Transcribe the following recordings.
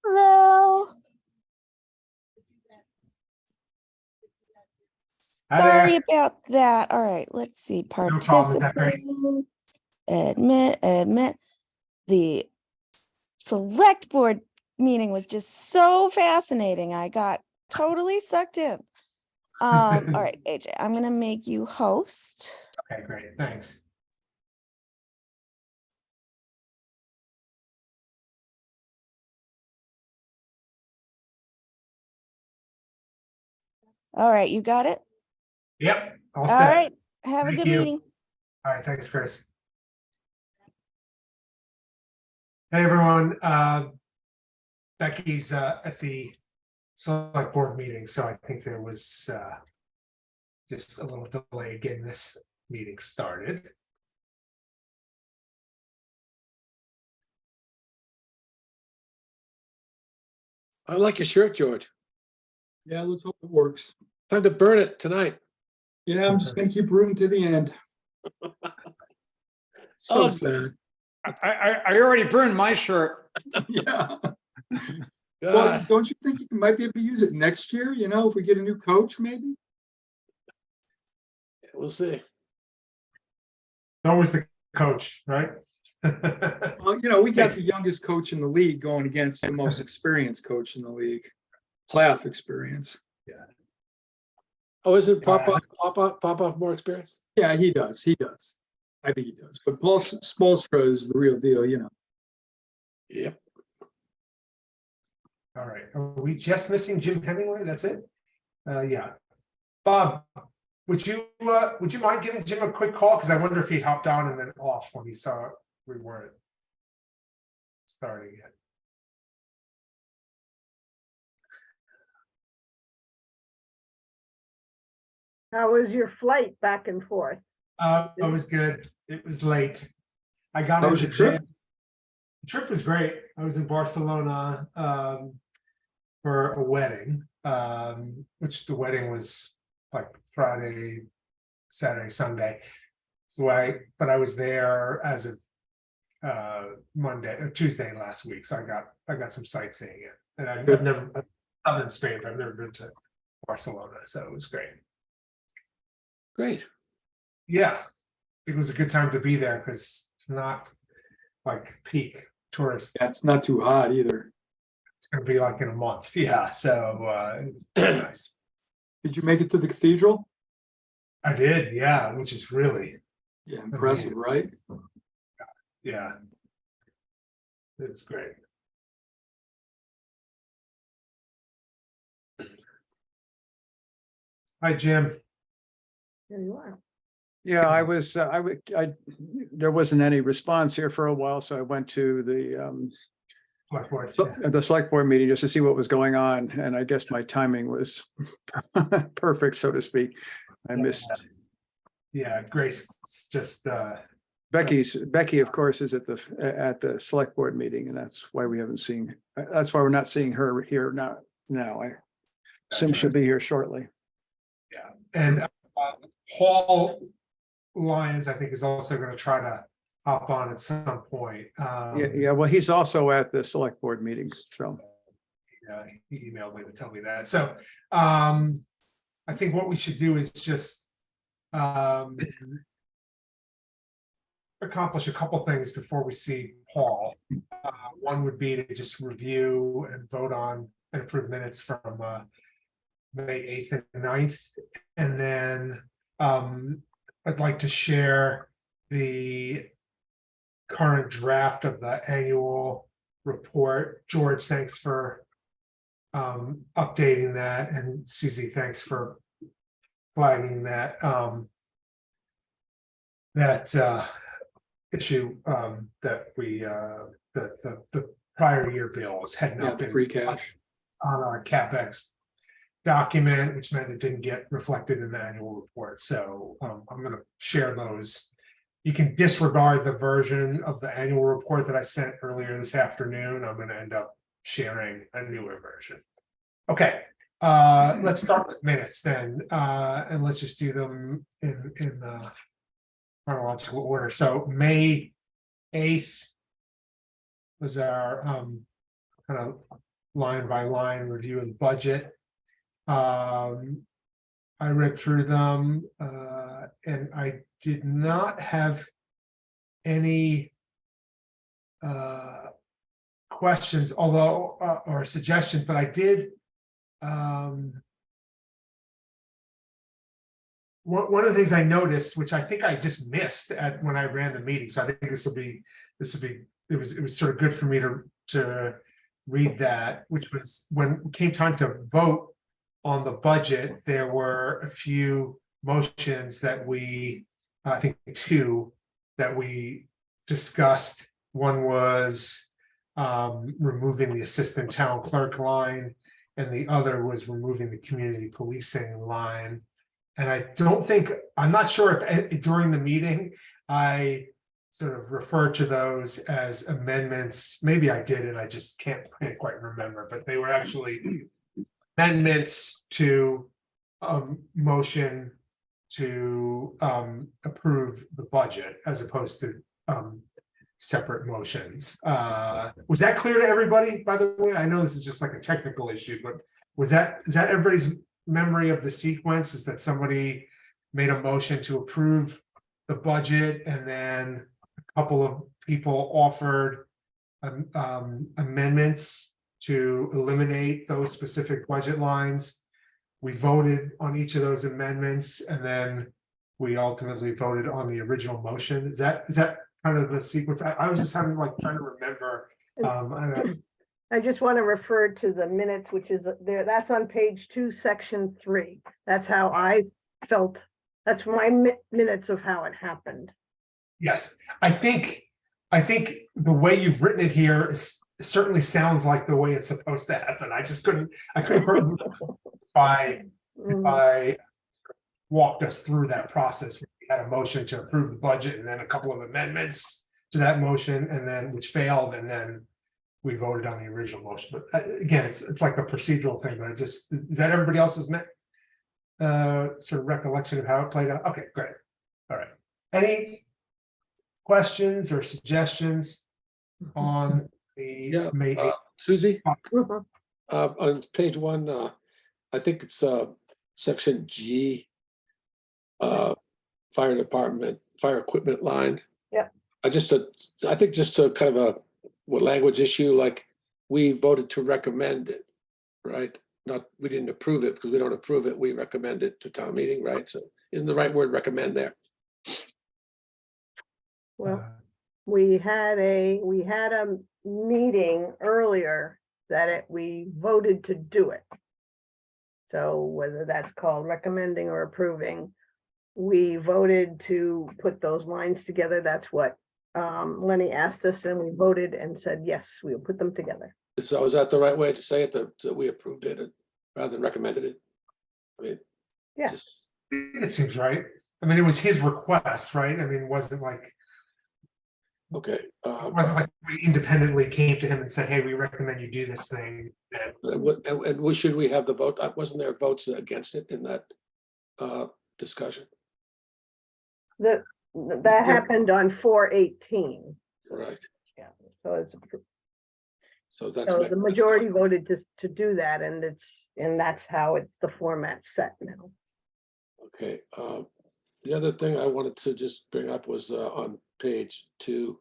Hello. Hi Sorry there. about that. All right, let's see. No problem. Is that Grace? Admit. The select board meeting was just so fascinating. I got totally sucked in. All right, AJ, I'm gonna make you host. Okay, great. Thanks. All right, you got it? Yep. All All set. right, have a Thank good you. meeting. All right. Thanks, Chris. Hey, everyone. Becky's at the select board meeting, so I think there was just a little delay getting this meeting started. I like your shirt, George. Yeah, let's hope it works. Time to burn it tonight. Yeah, I'm just gonna keep rooting to the end. So sad. I already burned my shirt. Yeah. Well, God, don't you think you might be able to use it next year? You know, if we get a new coach, maybe? we'll see. It's always the coach, right? Well, you know, we got the youngest coach in the league going against the most experienced coach in the league. Playoff experience. Oh, isn't Popoff more experience? Yeah, he does. He does. I think he does. But Paul Spoelstra is the real deal, you know. Yep. All right. Are we just missing Jim Hemingway? That's it? Yeah. Bob, would you mind giving Jim a quick call? Because I wonder if he hopped on and then off when he saw we weren't starting yet. How was your flight back and forth? It was good. It was late. I got How was into your trip? jail. The trip was great. I was in Barcelona for a wedding, which the wedding was like Friday, Saturday, Sunday. But I was there as of Tuesday last week. So I got some sightseeing in, and I've been in Spain, but I've never been to Barcelona, so it was great. Great. Yeah, it was a good time to be there because it's not like peak tourist. Yeah, it's not too hot either. It's going to be like in a month. Yeah, so it was nice. Did you make it to the cathedral? I did, yeah, which is really, Yeah, impressive, right? yeah, it was great. Hi, Jim. There you are. Yeah, there wasn't any response here for a while, so I went to Blackboard. the select board meeting just to see what was going on, and I guess my timing was perfect, so to speak. I missed Yeah, Grace just Becky, of course, is at the select board meeting, and that's why we haven't seen, that's why we're not seeing her here now. I assume she'll be here shortly. yeah, and Paul Lyons, I think, is also going to try to hop on at some point. Yeah, well, he's also at the select board meeting, so. He emailed me to tell me that. So I think what we should do is just accomplish a couple things before we see Paul. One would be to just review and vote on and approve minutes from May 8th and 9th. And then I'd like to share the current draft of the annual report. George, thanks for updating that, and Susie, thanks for flagging that issue that we the prior year bills had Yeah, not the been free cash. on our CapEx document, which meant it didn't get reflected in the annual report. So I'm going to share those. You can disregard the version of the annual report that I sent earlier this afternoon. I'm going to end up sharing a newer version. Okay, let's start with minutes then, and let's just do them in chronological order. So May 8th was our kind of line by line review of the budget. I read through them, and I did not have any questions, although, or suggestions, but I did. One of the things I noticed, which I think I just missed when I ran the meeting, so I think this will be, it was sort of good for me to read that, which was when it came time to vote on the budget, there were a few motions that I think two that we discussed. One was removing the assistant town clerk line, and the other was removing the community policing line. And I'm not sure if during the meeting, I sort of referred to those as amendments. Maybe I did, and I just can't quite remember, but they were actually amendments to motion to approve the budget as opposed to separate motions. Was that clear to everybody, by the way? I know this is just like a technical issue, but is that everybody's memory of the sequence? Is that somebody made a motion to approve the budget, and then a couple of people offered amendments to eliminate those specific budget lines? We voted on each of those amendments, and then we ultimately voted on the original motion. Is that kind of the sequence? I was just trying to remember. I just want to refer to the minutes, which is there. That's on page 2, section 3. That's how I felt. That's my minutes of how it happened. Yes, I think the way you've written it here certainly sounds like the way it's supposed to happen. I couldn't if I walked us through that process. We had a motion to approve the budget, and then a couple of amendments to that motion, and then which failed, and then we voted on the original motion. But again, it's like a procedural thing. But is that everybody else's sort of recollection of how it played out? Okay, great. All right. Any questions or suggestions on the maybe Susie, Mhm. on page 1, I think it's section G, fire department, fire equipment line. Yeah. I think just a kind of a language issue, like we voted to recommend it, right? We didn't approve it, because we don't approve it. We recommend it to town meeting, right? So isn't the right word recommend there? Well, we had a meeting earlier that we voted to do it. So whether that's called recommending or approving, we voted to put those lines together. That's what Lenny asked us, and we voted and said, yes, we'll put them together. So is that the right way to say it, that we approved it rather than recommended it? I mean, Yeah. it seems right. I mean, it was his request, right? I mean, it wasn't like we independently came to him and said, hey, we recommend you do this thing. and should we have the vote? Wasn't there votes against it in that discussion? That happened on 4/18. Right. Yeah. So So that's the majority voted to do that, and that's how the format set now. Okay. The other thing I wanted to just bring up was on page 2.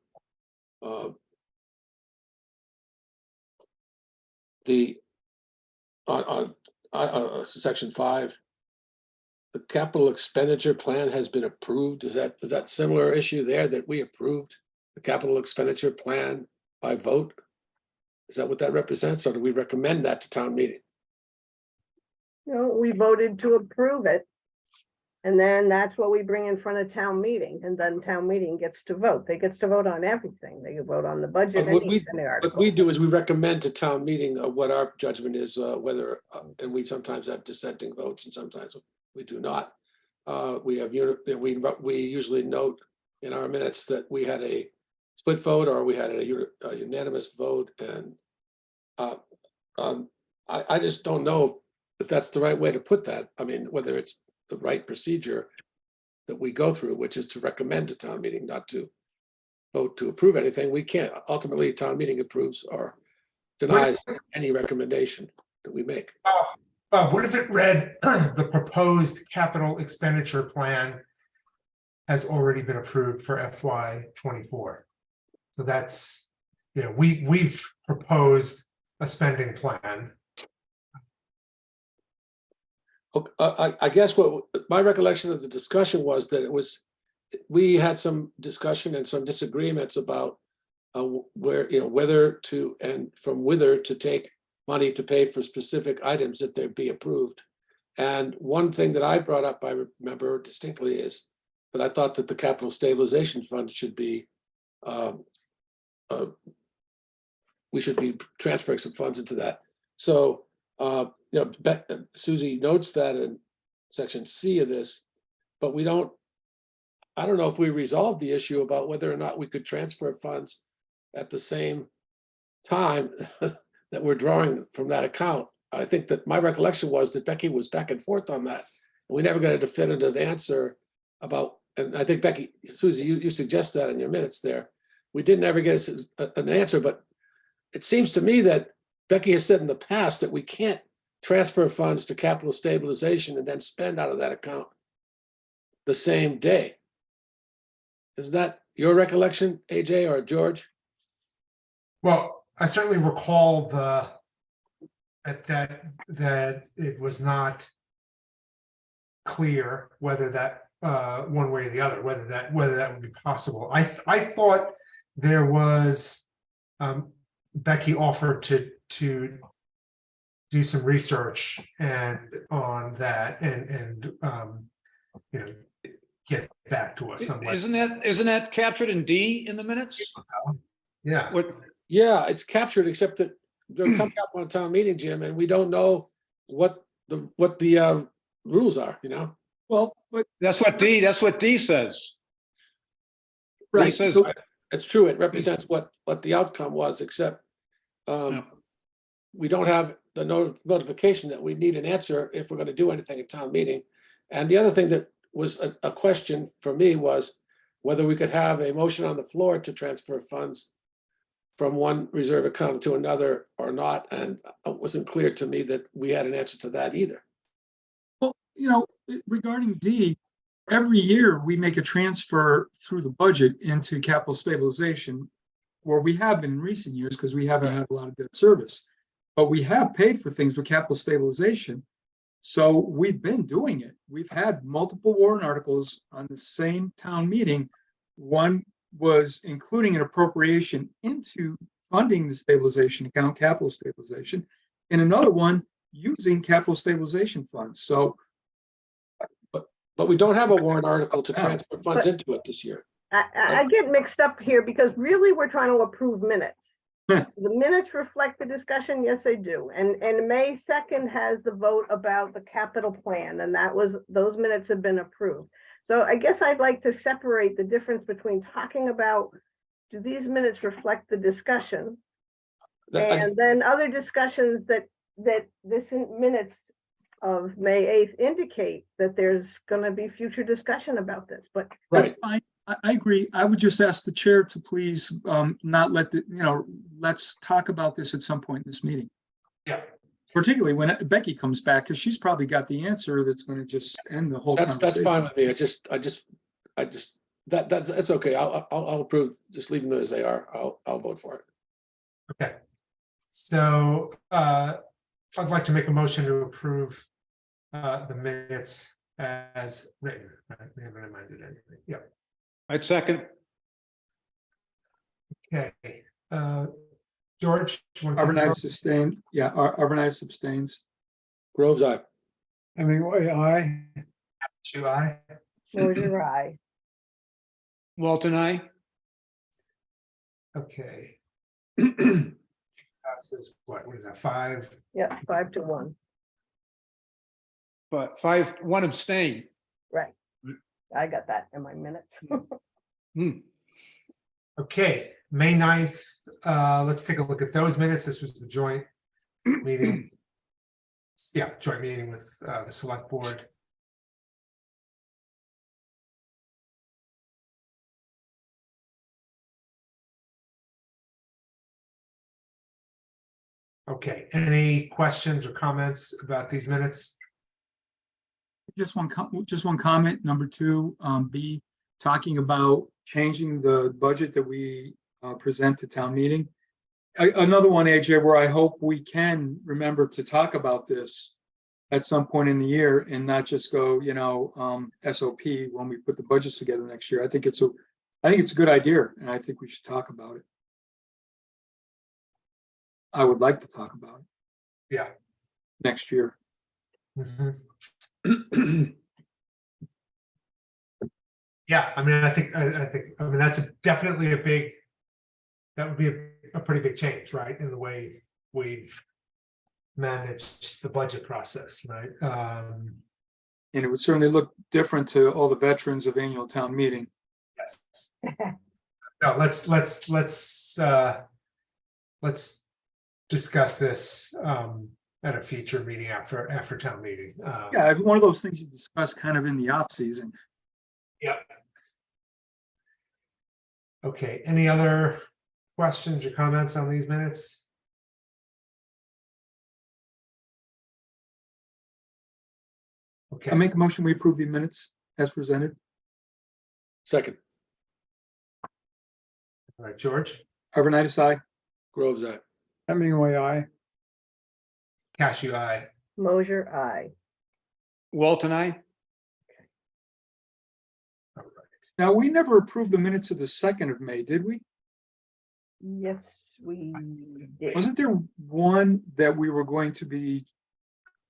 Section 5. The capital expenditure plan has been approved. Is that similar issue there, that we approved the capital expenditure plan by vote? Is that what that represents, or do we recommend that to town meeting? No, we voted to approve it. And then that's what we bring in front of town meeting, and then town meeting gets to vote. They gets to vote on everything. They can vote on the budget and the article. What we do is we recommend to town meeting what our judgment is, whether, and we sometimes have dissenting votes and sometimes we do not. We usually note in our minutes that we had a split vote or we had a unanimous vote, and I just don't know if that's the right way to put that. I mean, whether it's the right procedure that we go through, which is to recommend to town meeting, not to vote to approve anything. We can't. Ultimately, town meeting approves our denies any recommendation that we make. What if it read, the proposed capital expenditure plan has already been approved for FY '24? So that's, we've proposed a spending plan. I guess what my recollection of the discussion was that we had some discussion and some disagreements about where, whether to take money to pay for specific items if they'd be approved. And one thing that I brought up, I remember distinctly, is that I thought that the capital stabilization fund should be, we should be transferring some funds into that. So, Susie notes that in section C of this, but I don't know if we resolved the issue about whether or not we could transfer funds at the same time that we're drawing from that account. I think that my recollection was that Becky was back and forth on that. We never got a definitive answer about, and I think Susie, you suggest that in your minutes there. We didn't ever get an answer, but it seems to me that Becky has said in the past that we can't transfer funds to capital stabilization and then spend out of that account the same day. Is that your recollection, AJ or George? Well, I certainly recall that it was not clear whether that one way or the other, whether that would be possible. I thought there was, Becky offered to do some research and on that and get back to us. Isn't that captured in D in the minutes? Yeah. Yeah, it's captured, except that they're coming up on town meeting, Jim, and we don't know what the rules are, Well, but That's what D says. Right, says- so it's true, it represents what the outcome was, except Yeah. we don't have the notification that we need an answer if we're gonna do anything at town meeting. And the other thing that was a question for me was whether we could have a motion on the floor to transfer funds from one reserve account to another or not, and it wasn't clear to me that we had an answer to that either. Well, regarding D, every year we make a transfer through the budget into capital stabilization, where we have been in recent years because we haven't had a lot of debt service. But we have paid for things with capital stabilization. So we've been doing it. We've had multiple warrant articles on the same town meeting. One was including an appropriation into funding the stabilization account, capital stabilization, and another one using capital stabilization funds. So But we don't have a warrant article to transfer funds into it this year. I get mixed up here because really we're trying to approve minutes. The minutes reflect the discussion, yes, they do. And May 2nd has the vote about the capital plan, and those minutes have been approved. So I guess I'd like to separate the difference between talking about, do these minutes reflect the discussion? And then other discussions that this minutes of May 8th indicate that there's going to be future discussion about this, but that's fine. I agree. I would just ask the chair to please not let let's talk about this at some point in this meeting. Yeah. Particularly when Becky comes back, because she's probably got the answer that's going to just end the whole conversation. That's fine with me. That's okay. I'll approve just leaving them as they are. I'll vote for it. Okay. So I'd like to make a motion to approve the minutes as written. Right? We haven't amended anything. Yeah. I'd second. Okay. George, you want to Arvanitis sustained. Yeah, Arvanitis abstains. Groves, aye. Hemingway, aye. Chu, aye. Mosier, aye. Walton, I. Okay. Passes what is that? 5. Yeah, 5-1. But 1 abstain. Right. I got that in my minutes. Okay, May 9th. Let's take a look at those minutes. This was the joint meeting. Yeah, joint meeting with the select board. Okay, any questions or comments about these minutes? Just one comment, number two, B, talking about changing the budget that we present to town meeting. Another one, AJ, where I hope we can remember to talk about this at some point in the year and not just go, SOP when we put the budgets together next year. I think it's a good idea, and I think we should talk about it. I would like to talk about it. Yeah. Next year. Mhm. Yeah, I mean, I think, that's definitely that would be a pretty big change, right, in the way we've managed the budget process, right? And it would certainly look different to all the veterans of annual town meeting. Yes. No, let's discuss this at a future meeting after town meeting. Yeah, one of those things you discuss kind of in the off season. Yep. Okay, any other questions or comments on these minutes? Okay. I make a motion, we approve the minutes as presented. Second, All right, George, Arvanitis, aye. Groves, aye. Hemingway, aye. Cashew, aye. Mosier, aye. Walton, I. All right. Now, we never approved the minutes of the 2nd of May, did we? Yes, we did. Wasn't there one that we were going to be?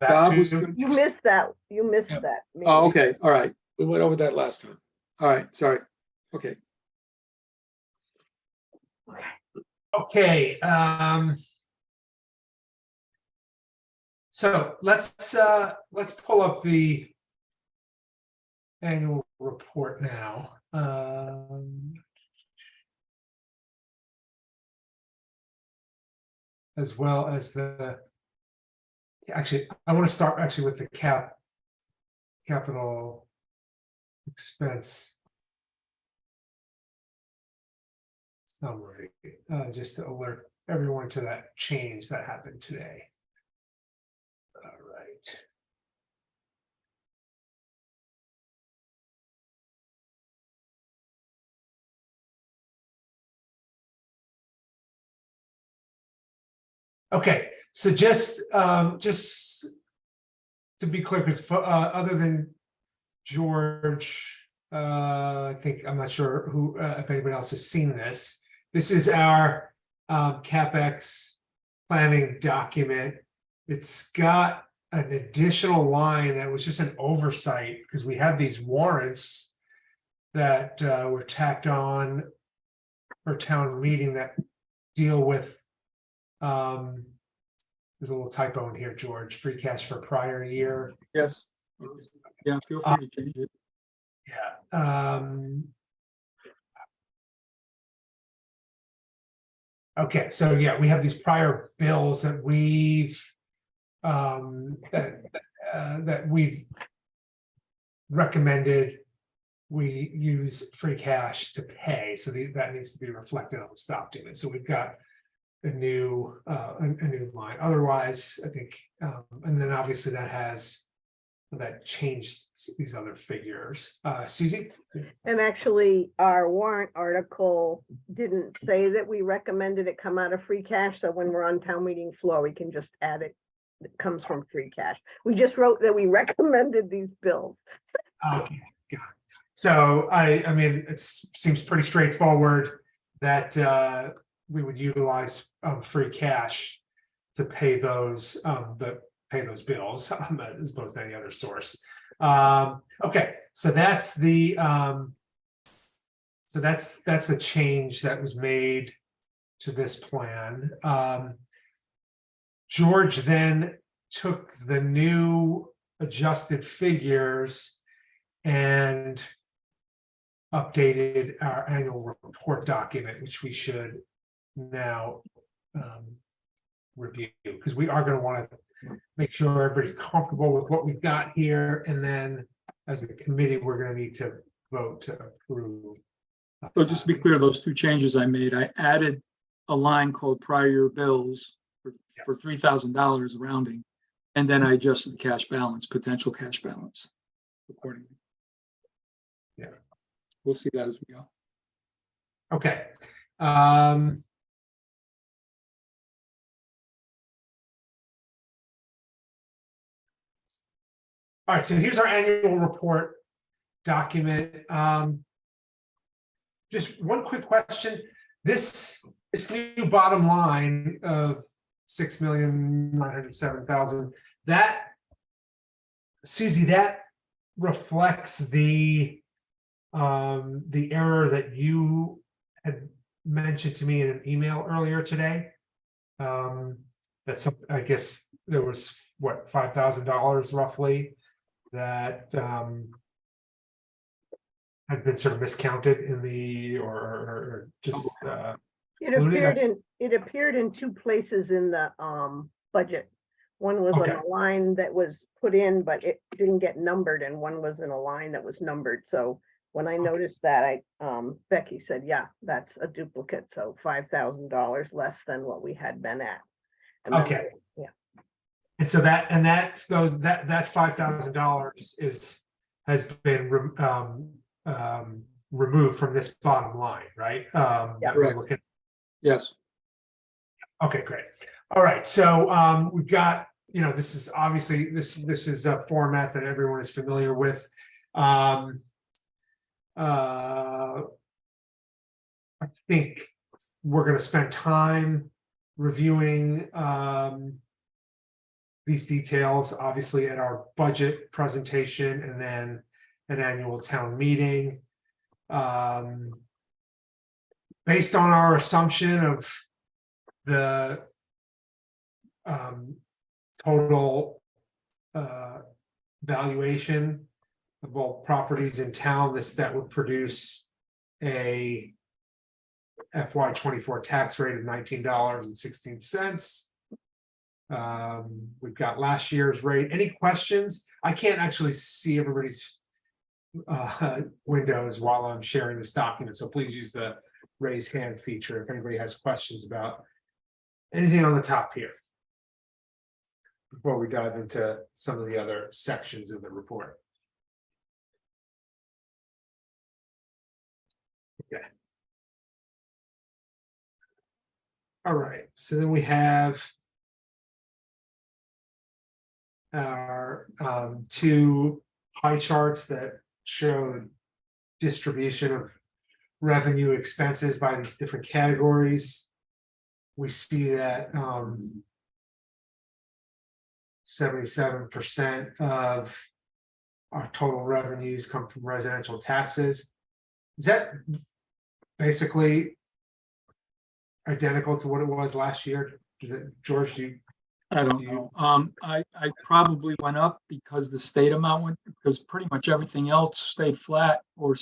Back Bob was to, gonna- You missed that. You missed Yep. that. Oh, meeting. okay, all right, We went over that last time. all right, sorry. Okay, okay, so let's pull up the annual report now. As well as actually, I want to start with the capital expense summary, just to alert everyone to that change that happened today. All right. Okay, so just to be clear, because other than George, I think, I'm not sure who, if anybody else has seen this. This is our CapEx planning document. It's got an additional line that was just an oversight because we had these warrants that were tacked on for town meeting that deal with, there's a little typo in here, George, free cash for prior year. yes. Yeah, feel free to change it. Yeah. Okay, so yeah, we have these prior bills that we've that we've recommended we use free cash to pay. So that needs to be reflected on this document. So we've got a new line. Otherwise, I think, and then obviously that changed these other figures. Susie? And actually, our warrant article didn't say that we recommended it come out of free cash. So when we're on town meeting floor, we can just add it. It comes from free cash. We just wrote that we recommended these bills. Okay, got it. So I mean, it seems pretty straightforward that we would utilize free cash to pay those bills as opposed to any other source. Okay, so that's the change that was made to this plan. George then took the new adjusted figures and updated our annual report document, which we should now review, because we are going to want to make sure everybody's comfortable with what we've got here, and then as a committee, we're going to need to vote to approve. So just to be clear, those two changes I made, I added a line called prior year bills for for $3,000 rounding. And then I adjusted the cash balance, potential cash balance accordingly. Yeah. We'll see that as we go. Okay. All right, so here's our annual report document. Just one quick question. This new bottom line of 6,907,000, that, Susie, that reflects the error that you had mentioned to me in an email earlier today. That's, I guess there was what, $5,000 roughly that had been sort of miscounted in the, or just It appeared in two places in the budget. One was on Okay. a line that was put in, but it didn't get numbered, and one was in a line that was numbered. So when I noticed that, Becky said, yeah, that's a duplicate, so $5,000 less than what we had been at. And then- Okay. Yeah. And so that $5,000 has been removed from this bottom line, right? Yeah. That we're looking. Yes. Okay, great. All right, so we've got, this is obviously this is a format that everyone is familiar with. I think we're going to spend time reviewing these details, obviously, at our budget presentation and then an annual town meeting. Based on our assumption of the total valuation of all properties in town, that would produce a FY24 tax rate of $19.16. We've got last year's rate. Any questions? I can't actually see everybody's windows while I'm sharing this document, so please use the raise hand feature if anybody has questions about anything on the top here before we dive into some of the other sections of the report. Okay. All right, so then we have our two pie charts that show the distribution of revenue expenses by these different categories. We see that 77% of our total revenues come from residential taxes. Is that basically identical to what it was last year? Is it, George, I don't know. I probably went up because the state amount went, because pretty much everything else stayed flat or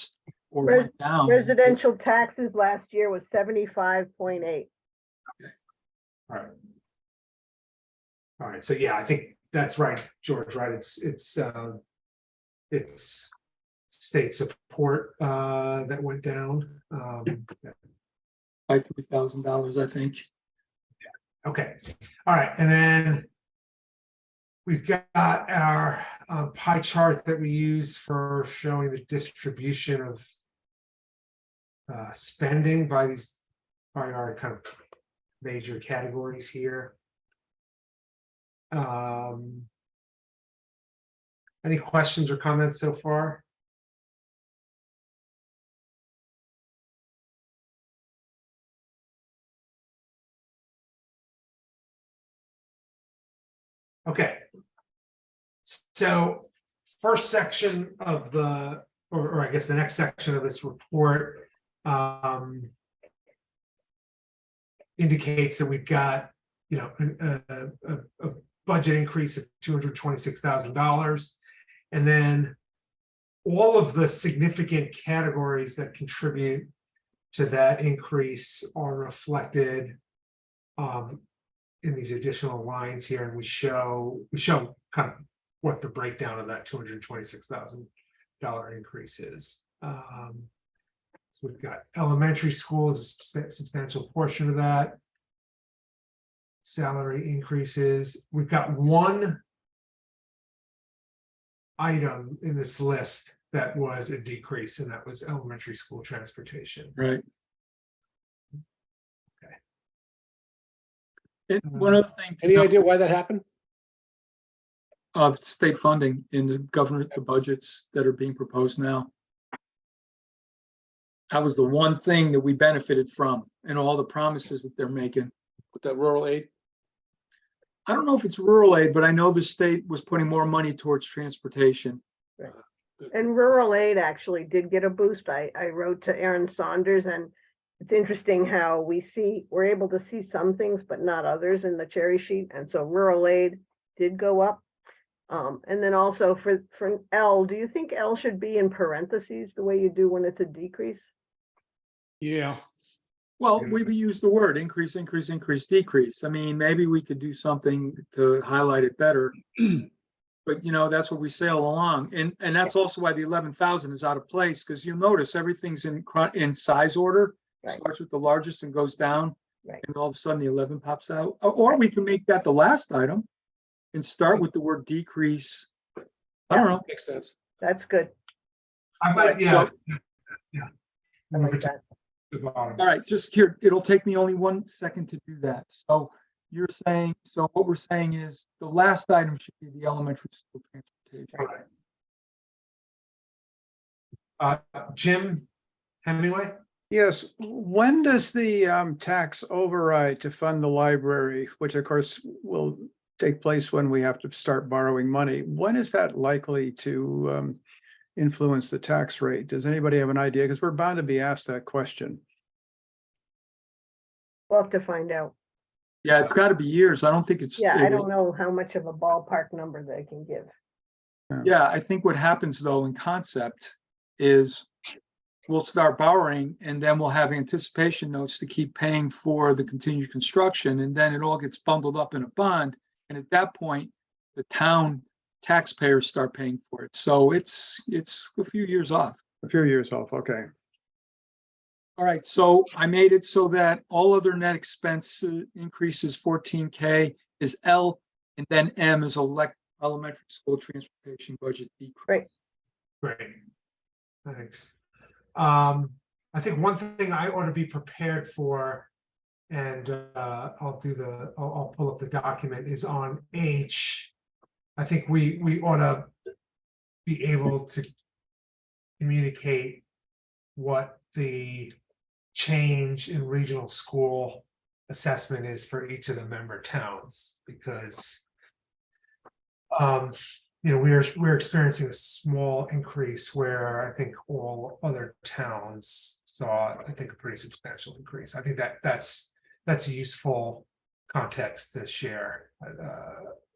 went down. Residential taxes last year was 75.8. all right, so yeah, I think that's right, George, right? It's state support that went down. By $3,000, I think. Okay, all right, and then we've got our pie chart that we use for showing the distribution of spending by our kind of major categories here. Any questions or comments so far? Okay. So first section of the, or I guess the next section of this report indicates that we've got, a budget increase of $226,000. And then all of the significant categories that contribute to that increase are reflected in these additional lines here, and we show kind of what the breakdown of that $226,000 increase is. So we've got elementary schools, a substantial portion of that. salary increases. We've got one item in this list that was a decrease, and that was elementary school transportation. Right. Okay. And one other thing. to Any note idea why that happened? Of state funding in the government, the budgets that are being proposed now. That was the one thing that we benefited from and all the promises that they're making. With that rural aid? I don't know if it's rural aid, but I know the state was putting more money towards transportation. And rural aid actually did get a boost. I wrote to Aaron Saunders, and it's interesting how we're able to see some things, but not others in the cherry sheet. And so rural aid did go up. And then also for L, do you think L should be in parentheses the way you do when it's a decrease? Yeah. Well, we use the word increase, increase, increase, decrease. I mean, maybe we could do something to highlight it better. But that's what we sail along. And that's also why the 11,000 is out of place, because you'll notice everything's in size order. Right. Starts with the largest and goes down. Right. And all of a sudden the 11 pops out. Or we can make that the last item and start with the word decrease. I don't know. Makes sense. That's good. I might, yeah. So- Yeah. I Move like it to that. the bottom. All right, just here, it'll take me only 1 second to do that. So you're saying, so what we're saying is the last item should be the elementary school transportation. Jim Hemingway? Yes, when does the tax override to fund the library, which of course will take place when we have to start borrowing money, when is that likely to influence the tax rate? Does anybody have an idea? Because we're bound to be asked that question. We'll have to find out. Yeah, it's got to be years. I don't think it's. Yeah, I don't know how much of a ballpark number they can give. Yeah, I think what happens though in concept is we'll start borrowing and then we'll have anticipation notes to keep paying for the continued construction, and then it all gets bundled up in a bond. And at that point, the town taxpayers start paying for it. So it's a few years off. A few years off, okay. All right, so I made it so that all other net expense increases 14K is L, and then M is elementary school transportation budget decrease. Great. Great. Thanks. I think one thing I ought to be prepared for, and I'll pull up the document, is on H. I think we ought to be able to communicate what the change in regional school assessment is for each of the member towns, because we're experiencing a small increase where I think all other towns saw, I think, a pretty substantial increase. I think that's a useful context to share.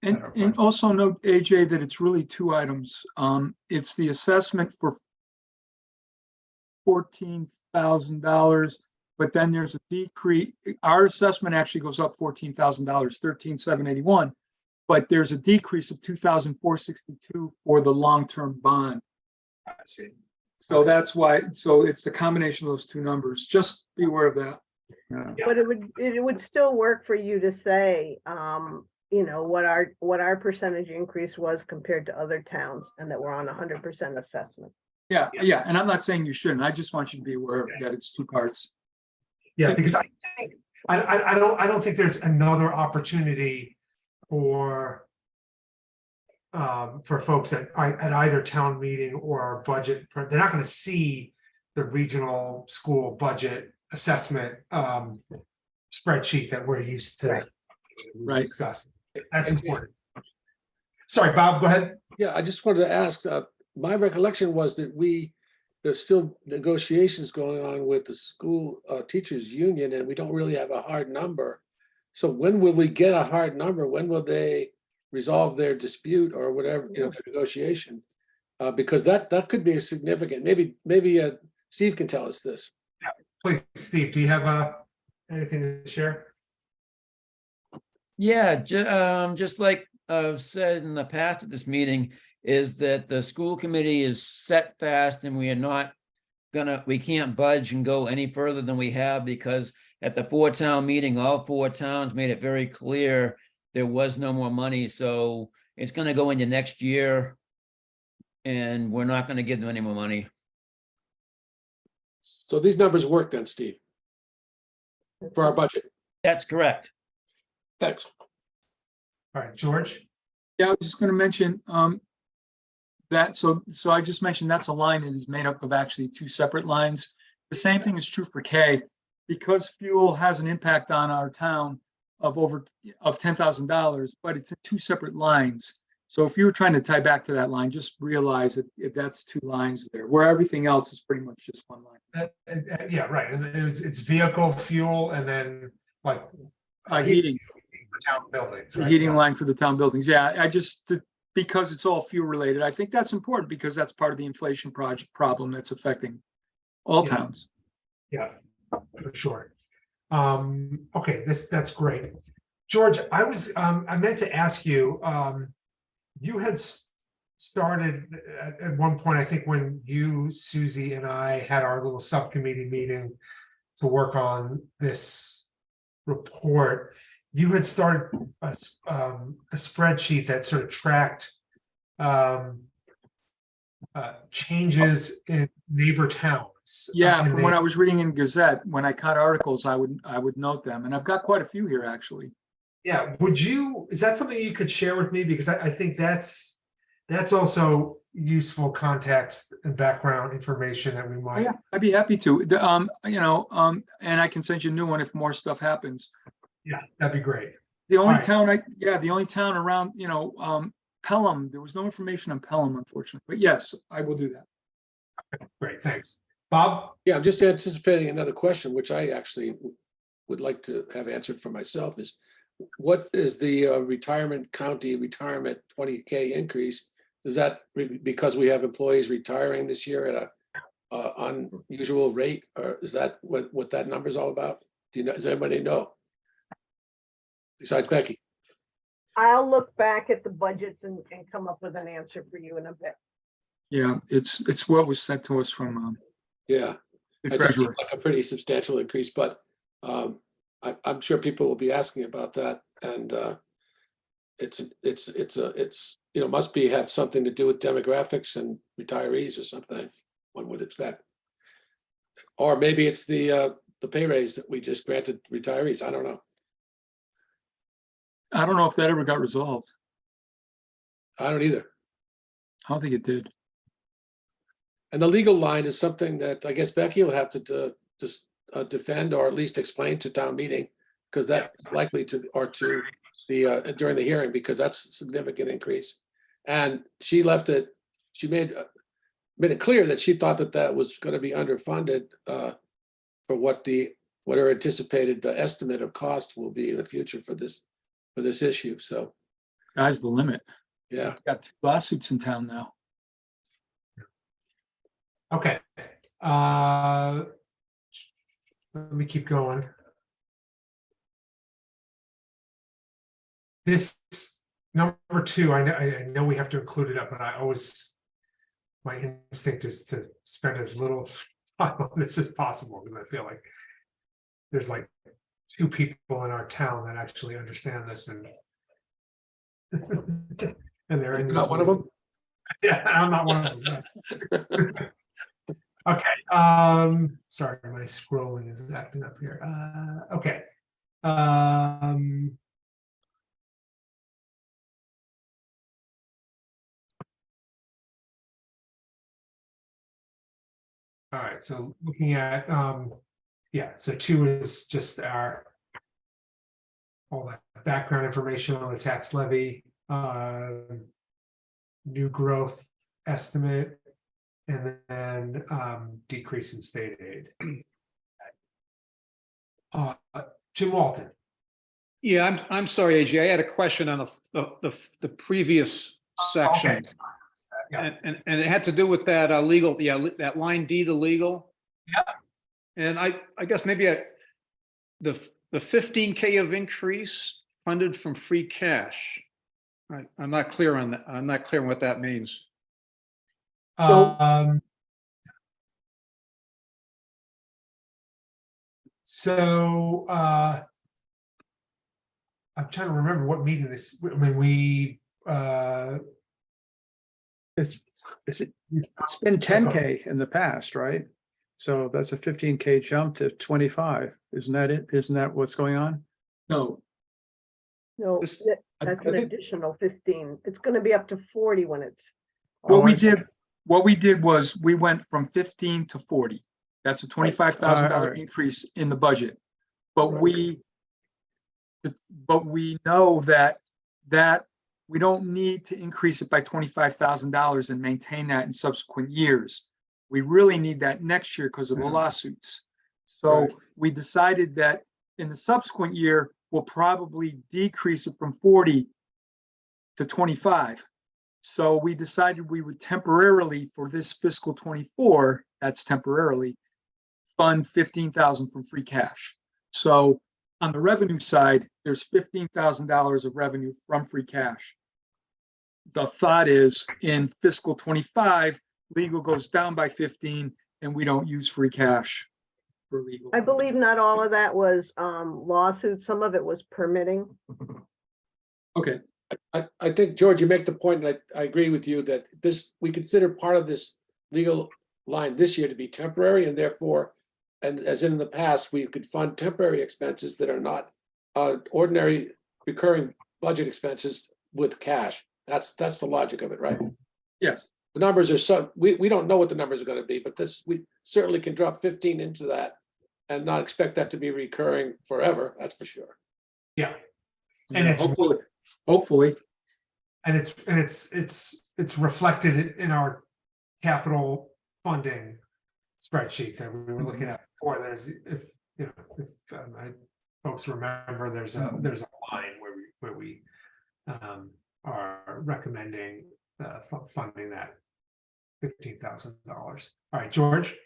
And also note, AJ, that it's really two items. It's the assessment for $14,000, but then there's a decrease. Our assessment actually goes up $14,000, 13,781, but there's a decrease of 2,462 for the long-term bond. I see. So that's why. So it's the combination of those two numbers. Just be aware of that. Yeah. But it would still work for you to say, what our percentage increase was compared to other towns, and that we're on 100% assessment. Yeah, and I'm not saying you shouldn't. I just want you to be aware of that it's two parts. Yeah, because I think I don't think there's another opportunity for folks at either town meeting or budget. They're not going to see the regional school budget assessment spreadsheet that we're used to Right. discussing. That's important. Sorry, Bob, go ahead. Yeah, I just wanted to ask, my recollection was that there's still negotiations going on with the school teachers union, and we don't really have a hard number. So when will we get a hard number? When will they resolve their dispute or whatever, their negotiation? Because that could be a significant, maybe Steve can tell us this. Please, Steve, do you have anything to share? Yeah, just like I've said in the past at this meeting, is that the school committee is set fast and we are not we can't budge and go any further than we have, because at the 4-town meeting, all 4 towns made it very clear there was no more money, so it's gonna go into next year. And we're not gonna give them any more money. So these numbers work then, Steve, for our budget. That's correct. Thanks. All right, George? Yeah, I was just gonna mention, that, so I just mentioned that's a line that is made up of actually 2 separate lines. The same thing is true for K, because fuel has an impact on our town of $10,000, but it's in 2 separate lines. So if you were trying to tie back to that line, just realize that if that's 2 lines there, where everything else is pretty much just 1 line. Yeah, right, and it's vehicle fuel and then like. Heating, for Town buildings, the right? heating Yeah. line for the town buildings. Yeah, I just, because it's all fuel related, I think that's important because that's part of the inflation problem that's affecting all Yeah. towns. Yeah, for sure. Okay, that's great. George, I meant to ask you, you had started at one point, I think when you, Susie, and I had our little subcommittee meeting to work on this report, you had started a spreadsheet that sort of tracked changes in neighbor towns. Yeah, and from what I was reading in Gazette, when I caught articles, I would note them, and I've got quite a few here, actually. Yeah, is that something you could share with me? Because I think that's also useful context and background information that we Oh, might. yeah, I'd be happy to. And I can send you a new one if more stuff happens. Yeah, that'd be great. The only Alright. town the only town around, Pelham, there was no information on Pelham, unfortunately, but yes, I will do that. Great, thanks. Bob? Yeah, I'm just anticipating another question, which I actually would like to have answered for myself is, what is the county retirement 20K increase? Is that because we have employees retiring this year at a unusual rate, or is that what that number is all about? Do you know, does anybody know? Besides Becky? I'll look back at the budgets and come up with an answer for you in a bit. Yeah, it's what was sent to us from Yeah, the that just seems treasurer. like a pretty substantial increase, but I'm sure people will be asking about that, and it's must have something to do with demographics and retirees or something. One would expect, or maybe it's the pay raise that we just granted retirees. I don't know. I don't know if that ever got resolved. I don't either. I don't think it did. And the legal line is something that I guess Becky will have to just defend or at least explain to town meeting, because that's likely to, or to the during the hearing, because that's a significant increase. And she left it, she made it clear that she thought that was going to be underfunded for what her anticipated estimate of cost will be in the future for this issue. So, Sky's the limit. yeah. Got 2 lawsuits in town now. Okay. Let me keep going. This number 2, I know we have to include it up, but my instinct is to spend as little time on this as possible, because I feel like there's like 2 people in our town that actually understand this, and they're in You're not one of them? Yeah, I'm not one of them. Okay, sorry, my scrolling is acting up here. Okay. All right, so looking at, so 2 is just all that background information on the tax levy, new growth estimate, and then decrease in state aid. Jim Walton. Yeah, I'm sorry, AJ. I had a question on the previous section. Okay. Yeah. And it had to do with that legal, that line D, the legal. Yeah. And I guess maybe the 15K of increase funded from free cash. I'm not clear on that. I'm not clear on what that means. So, I'm trying to remember what meeting this, I mean, we, It's been 10K in the past, right? So that's a 15K jump to 25. Isn't that it? Isn't that what's going on? No, No, This- that's I an think- additional 15. It's gonna be up to 40 when it's. what we I see. did was we went from 15 to 40. That's a $25,000 Alright. increase in the budget. But Right. we know that we don't need to increase it by $25,000 and maintain that in subsequent years. We really need that next year because of the Yeah. lawsuits. So Right. we decided that in the subsequent year, we'll probably decrease it from 40 to 25. So we decided we would temporarily, for this fiscal 24, that's temporarily, fund 15,000 from free cash. So on the revenue side, there's $15,000 of revenue from free cash. The thought is in fiscal 25, legal goes down by 15 and we don't use free cash for legal. I believe not all of that was lawsuits. Some of it was permitting. Okay, I think, George, you make the point, and I agree with you that this, we consider part of this legal line this year to be temporary, and therefore, and as in the past, we could fund temporary expenses that are not ordinary recurring budget expenses with cash. That's the logic of it, right? yes. The numbers are so, we don't know what the numbers are gonna be, but this, we certainly can drop 15 into that and not expect that to be recurring forever, that's for sure. Yeah, And it's- Hopefully, and it's reflected in our capital funding spreadsheet that we were looking at before. There's, if, you know, if folks remember, there's a line where we are recommending funding that $15,000. All right, George?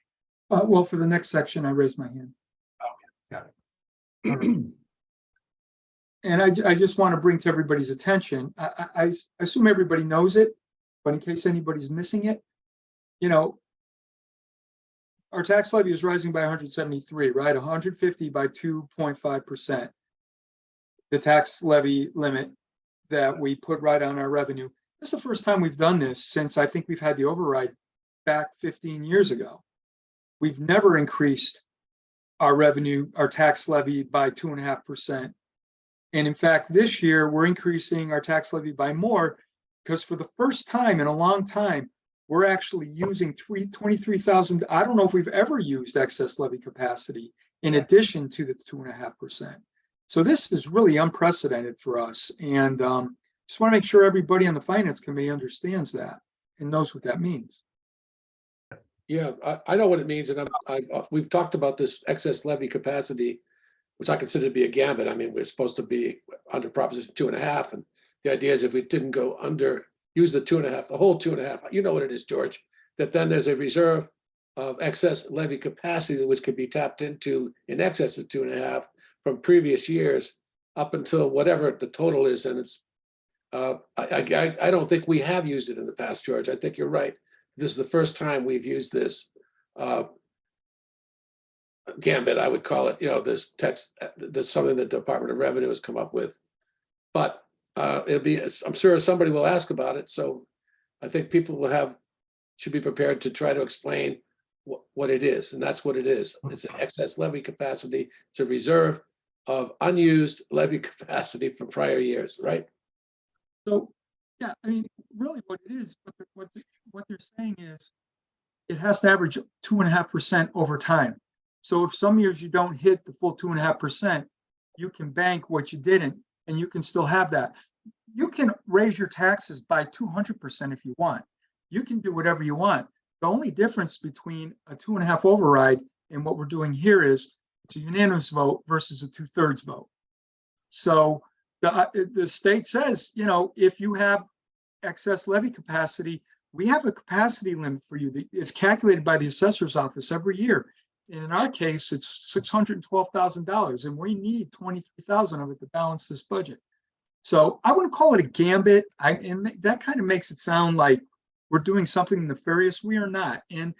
well, for the next section, I raised my hand. Got it. All right. And I just want to bring to everybody's attention, I assume everybody knows it, but in case anybody's missing it, you know, our tax levy is rising by 173, right? 150 by 2.5%. The tax levy limit that we put right on our revenue. This is the first time we've done this since I think we've had the override back 15 years ago. We've never increased our revenue, our tax levy by 2.5%. And in fact, this year, we're increasing our tax levy by more because for the first time in a long time, we're actually using 23,000. I don't know if we've ever used excess levy capacity in addition to the 2.5%. So this is really unprecedented for us. And just want to make sure everybody on the finance committee understands that and knows what that means. Yeah, I know what it means, and we've talked about this excess levy capacity, which I consider to be a gambit. I mean, we're supposed to be under Proposition 2.5, and the idea is if we didn't go under, use the 2.5, the whole 2.5, you know what it is, George, that then there's a reserve of excess levy capacity which could be tapped into in excess of 2.5 from previous years up until whatever the total is, and it's I don't think we have used it in the past, George. I think you're right. This is the first time we've used this gambit, I would call it, you know, this text, this something that the Department of Revenue has come up with. But it'll be, I'm sure somebody will ask about it. So I think people should be prepared to try to explain what it is. And that's what it is. It's an excess levy capacity. It's a reserve of unused levy capacity from prior years, right? So, yeah, I mean, really what it is, what they're saying is it has to average 2.5% over time. So if some years you don't hit the full 2.5%, you can bank what you didn't, and you can still have that. You can raise your taxes by 200% if you want. You can do whatever you want. The only difference between a 2.5 override and what we're doing here is it's a unanimous vote versus a 2/3 vote. So the state says, you know, if you have excess levy capacity, we have a capacity limit for you that is calculated by the assessor's office every year. And in our case, it's $612,000, and we need 23,000 of it to balance this budget. So I wouldn't call it a gambit. And that kind of makes it sound like we're doing something nefarious. We are not. And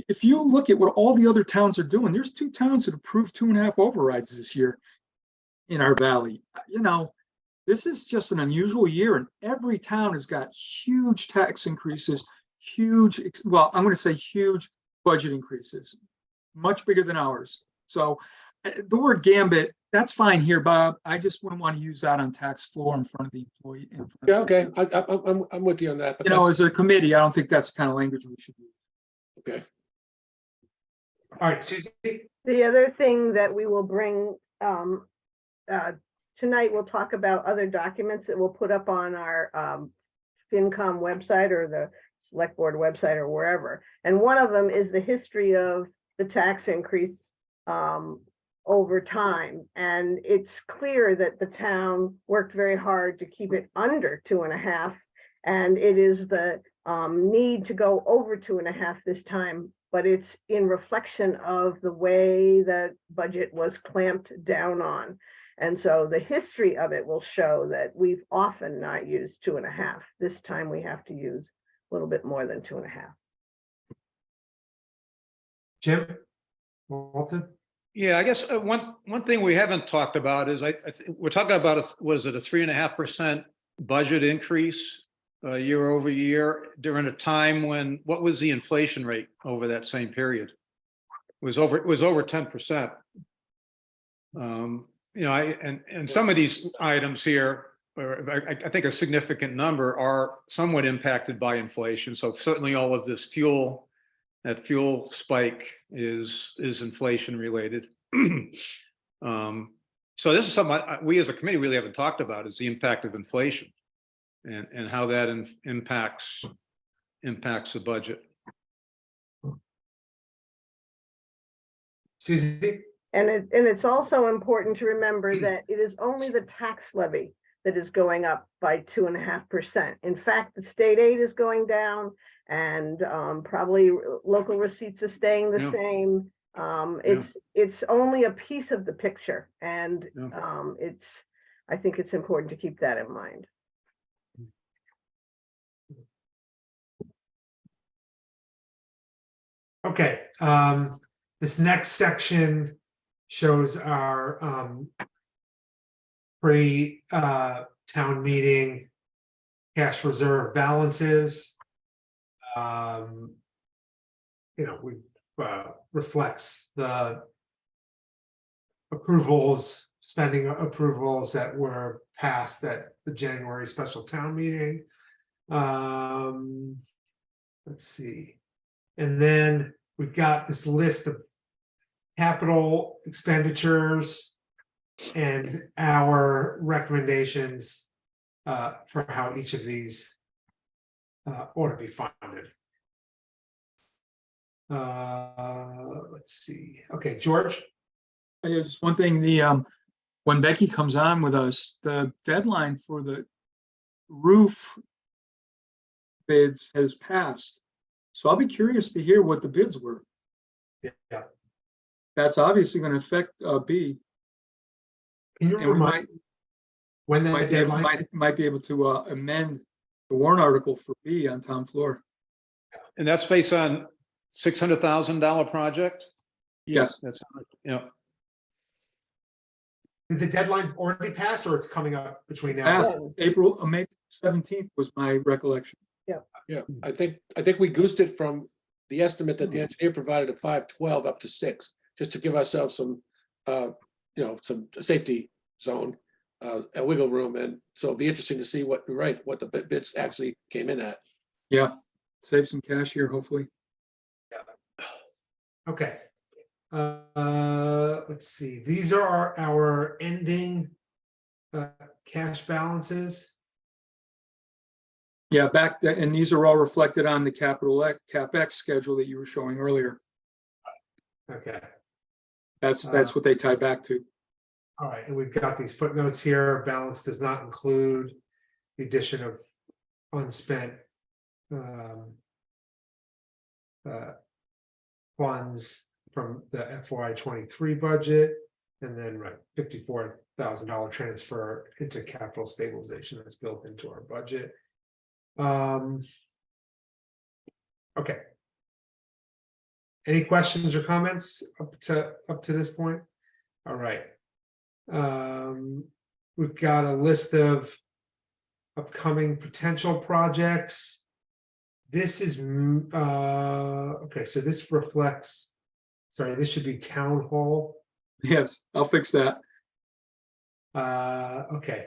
if you look at what all the other towns are doing, there's 2 towns that approved 2.5 overrides this year in our valley. You know, this is just an unusual year, and every town has got huge tax increases, well, I'm going to say huge budget increases, much bigger than ours. So the word gambit, that's fine here, Bob. I just wouldn't want to use that on tax floor in front of the employee. Yeah, okay, I'm with you on that, but You know, that's, as a committee, I don't think that's the kind of language we should use. okay. All right, Susie, The other thing that we will bring, tonight, we'll talk about other documents that we'll put up on our FinCom website or the select board website or wherever. And one of them is the history of the tax increase over time. And it's clear that the town worked very hard to keep it under 2.5. And it is the need to go over 2.5 this time, but it's in reflection of the way that budget was clamped down on. And so the history of it will show that we've often not used 2.5. This time we have to use a little bit more than 2.5. Jim, Walton. Yeah, I guess one thing we haven't talked about is we're talking about was it a 3.5% budget increase year over year during a time when, what was the inflation rate over that same period? It was over 10%. You know, and some of these items here, or I think a significant number, are somewhat impacted by inflation. So certainly all of this fuel, that fuel spike is inflation related. So this is something we as a committee really haven't talked about, is the impact of inflation and how that impacts the budget. Susie, And it's also important to remember that it is only the tax levy that is going up by 2.5%. In fact, the state aid is going down, and probably local receipts are staying the Yeah. same. It's only a piece of the picture, and Yeah. I think it's important to keep that in mind. okay, this next section shows our pre-town meeting cash reserve balances. You know, we reflects the approvals, spending approvals that were passed at the January special town meeting. Let's see. And then we've got this list of capital expenditures and our recommendations for how each of these ought to be funded. Let's see. Okay, George. Just one thing, when Becky comes on with us, the deadline for the roof bids has passed. So I'll be curious to hear what the bids were. Yeah. That's obviously going to affect B. Can you And we remind when that deadline? might be able to amend the warrant article for B on town floor. And that's based on $600,000 project? Yes. That's, yeah. Did the deadline already pass, or it's coming up between now? Passed May 17th was my recollection. Yeah, I think we goosed it from the estimate that the engineer provided of 512 up to 6, just to give ourselves some, some safety zone, a wiggle room. And so it'll be interesting to see what the bids actually came in at. Yeah, save some cash here, hopefully. Okay. Let's see. These are our ending cash balances. Yeah, and these are all reflected on the CapEx schedule that you were showing earlier. Okay. That's what they tie back to. All right, and we've got these footnotes here. Balance does not include the addition of unspent funds from the FY23 budget, and then $54,000 transfer into capital stabilization that's built into our budget. Okay. Any questions or comments up to this point? All right. We've got a list of upcoming potential projects. This is, okay, so this reflects, sorry, this should be town hall. Yes, I'll fix that. Okay,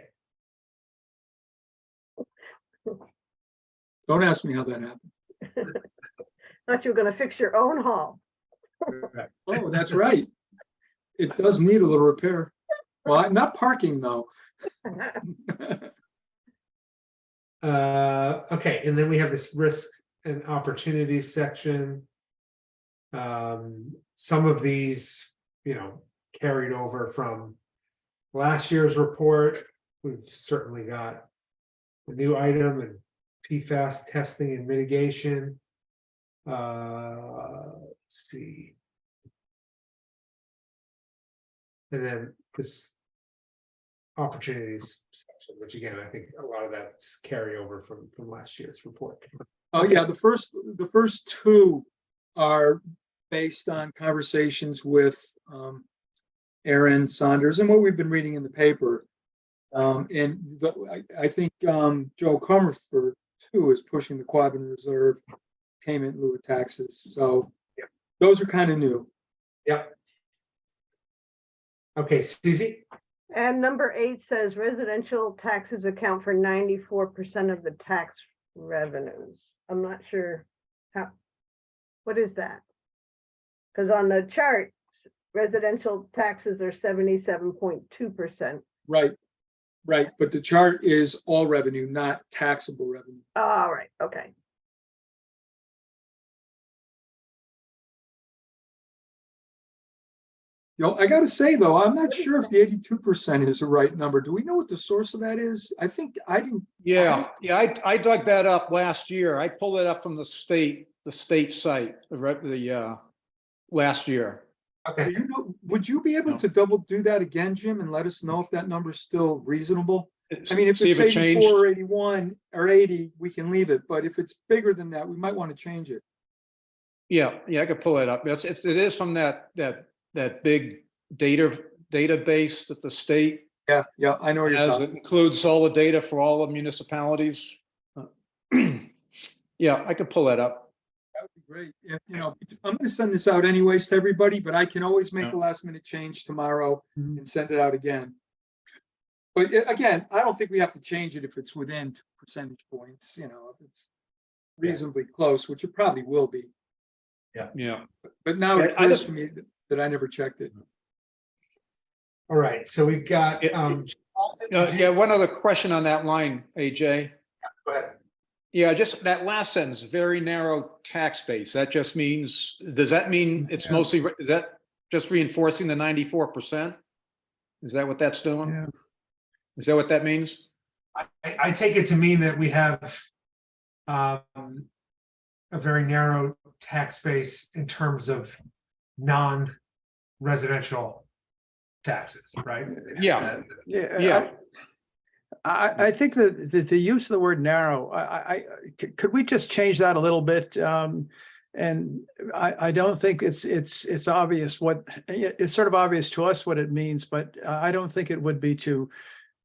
Don't ask me how that happened. Thought you were gonna fix your own hall. Oh, that's right. It does need a little repair. Well, not parking though. okay, and then we have this risks and opportunities section. Some of these, carried over from last year's report. We've certainly got a new item and PFAS testing and mitigation. Let's see. And then this opportunities section, which again, I think a lot of that's carryover from last year's report. Oh, yeah, the first two are based on conversations with Aaron Saunders and what we've been reading in the paper. I think Joe Comerford too is pushing the Quabbin Reserve payment in lieu of taxes. So yep. Those are kind of new. Yep. Okay, Susie. And number 8 says residential taxes account for 94% of the tax revenues. I'm not sure what is that? Because on the chart, residential taxes are 77.2%. Right. But the chart is all revenue, not taxable revenue. All right, okay. I got to say though, I'm not sure if the 82% is the right number. Do we know what the source of that is? I think I didn't. Yeah, I dug that up last year. I pulled it up from the state site, the last year. Okay. Would you be able to do that again, Jim, and let us know if that number is still reasonable? I mean, if See it's it 84 changed. or 81 or 80, we can leave it. But if it's bigger than that, we might want to change it. Yeah, I could pull it up. It is from that big database that the state Yeah, I know what you're has. talking. It includes all the data for all the municipalities. Yeah, I could pull that up. That would be great. I'm going to send this out anyways to everybody, but I can always make a last minute change tomorrow and send it out again. But again, I don't think we have to change it if it's within 2 percentage points, if it's reasonably close, which it probably will be. Yeah. But now it occurs to me that I never checked it. All right, so we've got One other question on that line, AJ. Go ahead. Yeah, just that last sentence, very narrow tax base. That just means, does that mean it's mostly, is that just reinforcing the 94%? Is that what that's doing? Yeah. Is that what that means? I take it to mean that we have a very narrow tax base in terms of non-residential taxes, right? Yeah. Yeah. I think that the use of the word narrow, could we just change that a little bit? And I don't think it's obvious it's sort of obvious to us what it means, but I don't think it would be to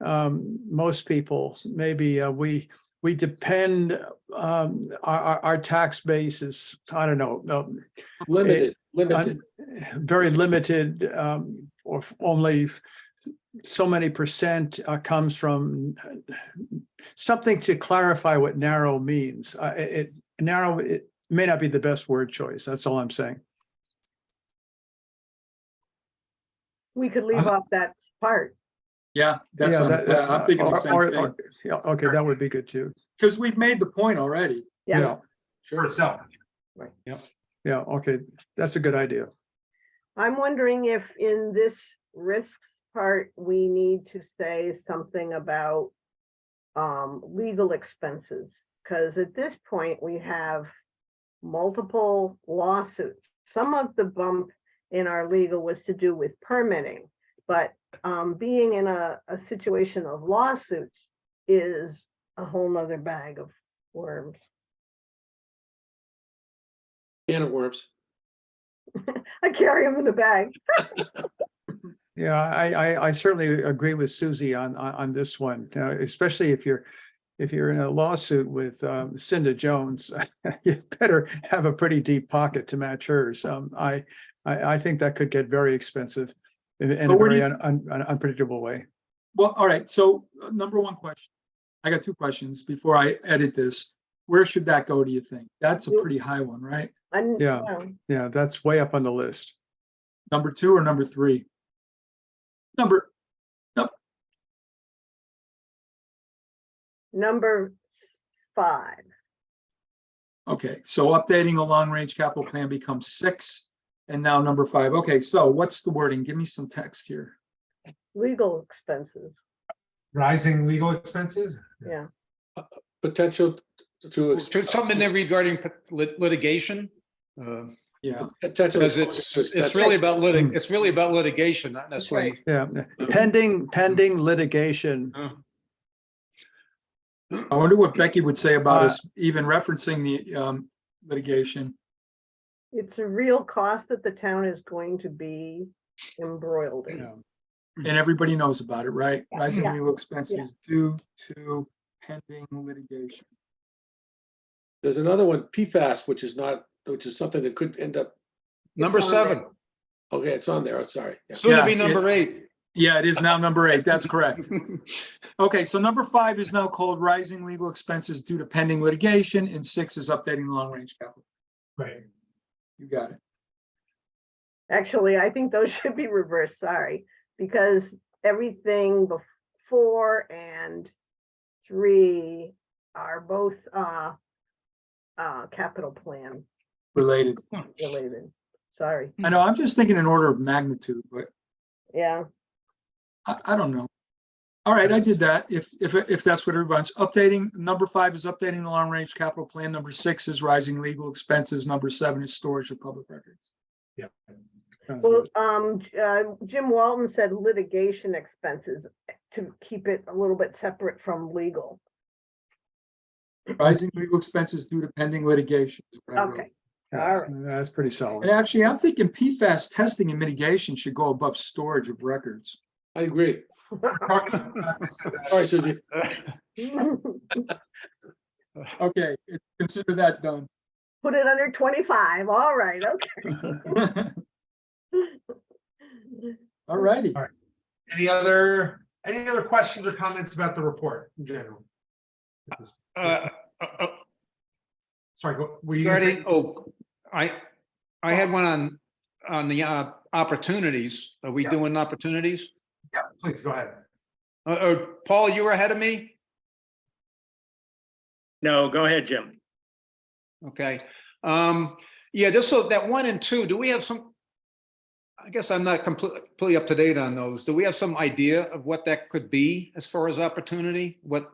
most people. Maybe we depend, our tax base is, I don't know. Limited. Very limited, or only so many percent comes from something to clarify what narrow means. Narrow, it may not be the best word choice. That's all I'm saying. We could leave off that part. Yeah, I'm thinking the same thing. Yeah, okay, that would be good too. Because we've made the point already. Yeah. For itself. Yeah, okay, that's a good idea. I'm wondering if in this risks part, we need to say something about legal expenses, because at this point we have multiple lawsuits. Some of the bump in our legal was to do with permitting, but being in a situation of lawsuits is a whole nother bag of worms. Can of worms. I carry them in the bag. Yeah, I certainly agree with Susie on this one, especially if you're in a lawsuit with Cinda Jones, you better have a pretty deep pocket to match hers. I think that could get very expensive in a But where do very you- unpredictable way. Well, all right, so number one question. I got two questions before I edit this. Where should that go, do you think? That's a pretty high one, right? Yeah. Well, Yeah, that's way up on the list. Number two or number three? number 5. Okay, so updating a long-range capital plan becomes 6, and now number 5. Okay, so what's the wording? Give me some text here. Legal expenses, Rising legal expenses? yeah. Potential to. Something there regarding litigation. Yeah, Potential. Because it's really about it's really about litigation, not necessarily. Yeah, pending litigation. I wonder what Becky would say about us even referencing the litigation. It's a real cost that the town is going to be embroiled in. Yeah. And everybody knows about it, right? Rising Yeah. legal expenses due to pending litigation. There's another one, PFAS, which is something that could end up, Number It's on 7, okay, it's on there, I'm sorry. Yeah. soon to be Yeah, number 8. Yeah, it is now number 8. That's correct. Okay, so number 5 is now called rising legal expenses due to pending litigation, and 6 is updating the long-range capital. Right. You got it. Actually, I think those should be reversed, sorry, because everything before and 3 are both capital plan Related. related. Sorry, I know, I'm just thinking in order of magnitude, but yeah. I don't know. All right, I did that. If that's what everyone's updating, number 5 is updating the long-range capital plan. Number 6 is rising legal expenses. Number 7 is storage of public records. Yeah. Well, Jim Walton said litigation expenses to keep it a little bit separate from legal. Rising legal expenses due to pending litigation. is what I wrote. Okay, Yeah, all right. that's pretty solid. And actually, I'm thinking PFAS testing and mitigation should go above storage of records. I agree. Sorry, Susie. Okay, consider that done. Put it under 25, all right, okay. All righty. All right. Any other questions or comments about the report in general? Sorry, were you gonna say? Regarding, I had one on the opportunities. Are we Yeah. doing opportunities? Yeah, please go ahead. Paul, you were ahead of me? No, go ahead, Jim. Okay. Yeah, just so that 1 and 2, do we have some, I guess I'm not completely up to date on those. Do we have some idea of what that could be as far as opportunity? What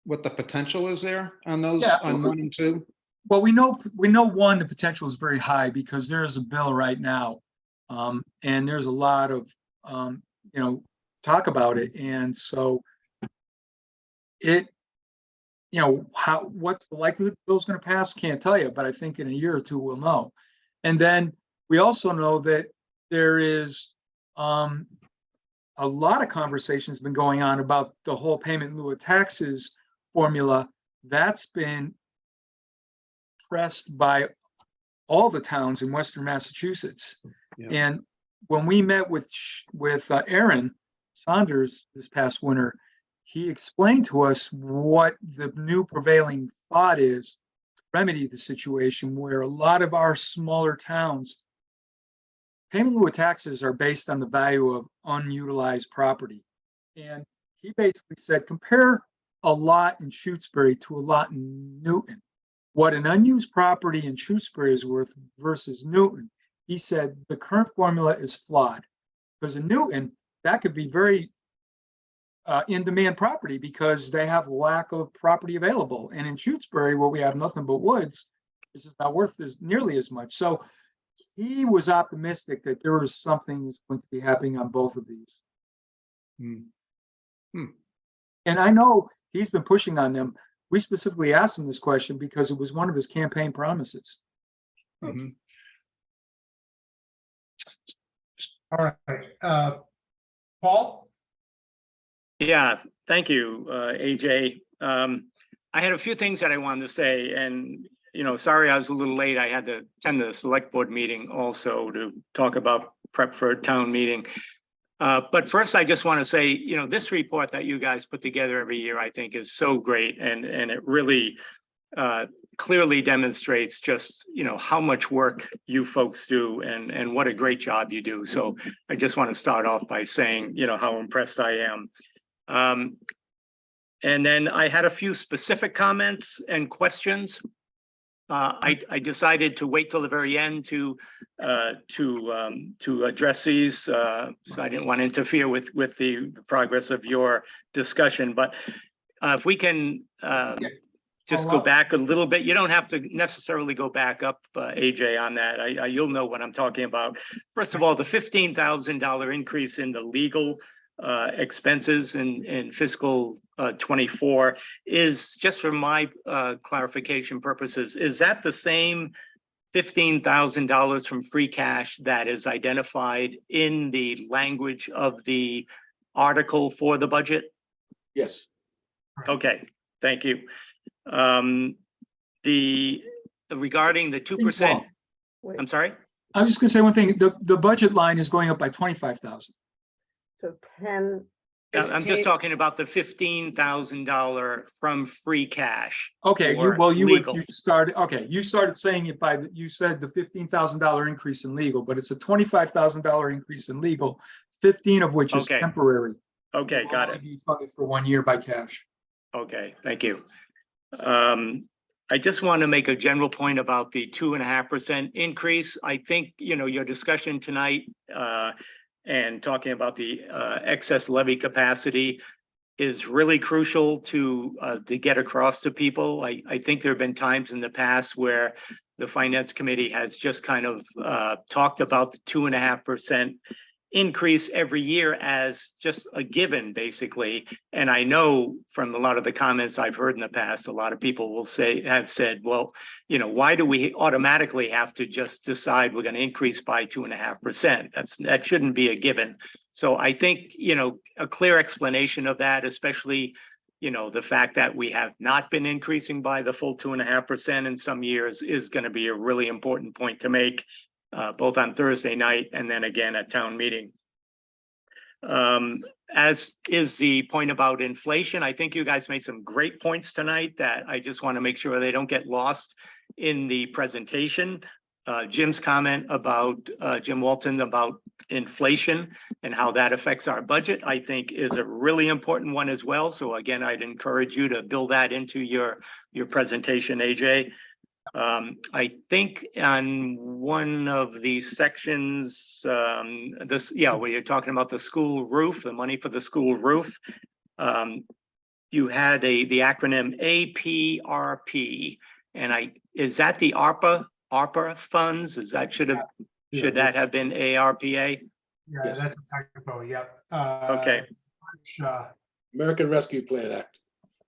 the potential is there on those, Yeah. on 1 and 2? Well, we know 1, the potential is very high because there is a bill right now. And there's a lot of, talk about it. And so what's the likelihood the bill's going to pass? Can't tell you, but I think in a year or 2 we'll know. And then we also know that there is a lot of conversations been going on about the whole payment in lieu of taxes formula. That's been pressed by all the towns in Western Massachusetts. Yeah. And when we met with Aaron Saunders this past winter, he explained to us what the new prevailing thought is to remedy the situation where a lot of our smaller towns, payment in lieu of taxes are based on the value of unutilized property. And he basically said, compare a lot in Shutesbury to a lot in Newton. What an unused property in Shutesbury is worth versus Newton. He said the current formula is flawed because in Newton, that could be very in-demand property because they have lack of property available. And in Shutesbury, where we have nothing but woods, it's just not worth nearly as much. So he was optimistic that there was something that's going to be happening on both of these. And I know he's been pushing on them. We specifically asked him this question because it was one of his campaign promises. Mhm. All right, Paul? Yeah, thank you, AJ. I had a few things that I wanted to say, and, sorry I was a little late. I had to attend the select board meeting also to talk about prep for a town meeting. But first, I just want to say, this report that you guys put together every year, I think is so great, and it really clearly demonstrates just, how much work you folks do and what a great job you do. So I just want to start off by saying, how impressed I am. And then I had a few specific comments and questions. I decided to wait till the very end to address these, so I didn't want to interfere with the progress of your discussion. But if we can just go back a little bit, you don't have to necessarily go back up, AJ, on that. You'll know what I'm talking about. First of all, the $15,000 increase in the legal expenses in fiscal 24 is, just for my clarification purposes, is that the same $15,000 from free cash that is identified in the language of the article for the budget? Yes. Okay, thank you. Regarding the 2%, I'm sorry? I'm just gonna say one thing, the budget line is going up by 25,000. So 10, I'm just talking about the $15,000 from free cash. Okay, for you legal. you started saying it you said the $15,000 increase in legal, but it's a $25,000 increase in legal, 15 of which is Okay. temporary. Okay, Will got only it. be funded for 1 year by cash. Okay, thank you. I just want to make a general point about the 2.5% increase. I think, your discussion tonight and talking about the excess levy capacity is really crucial to get across to people. I think there have been times in the past where the finance committee has just kind of talked about the 2.5% increase every year as just a given, basically. And I know from a lot of the comments I've heard in the past, a lot of people have said, well, why do we automatically have to just decide we're going to increase by 2.5%? That shouldn't be a given. So I think, a clear explanation of that, especially, the fact that we have not been increasing by the full 2.5% in some years, is going to be a really important point to make. Both on Thursday night and then again at town meeting. As is the point about inflation, I think you guys made some great points tonight that I just want to make sure they don't get lost in the presentation. Jim's comment about, Jim Walton, about inflation and how that affects our budget, I think is a really important one as well. So again, I'd encourage you to build that into your presentation, AJ. I think on one of these sections, where you're talking about the school roof, the money for the school roof, you had the acronym APRP, and is that the ARPA funds? Should that have been ARPA? Yeah, Yes. that's a typo, yep. Okay. American Rescue Plan Act.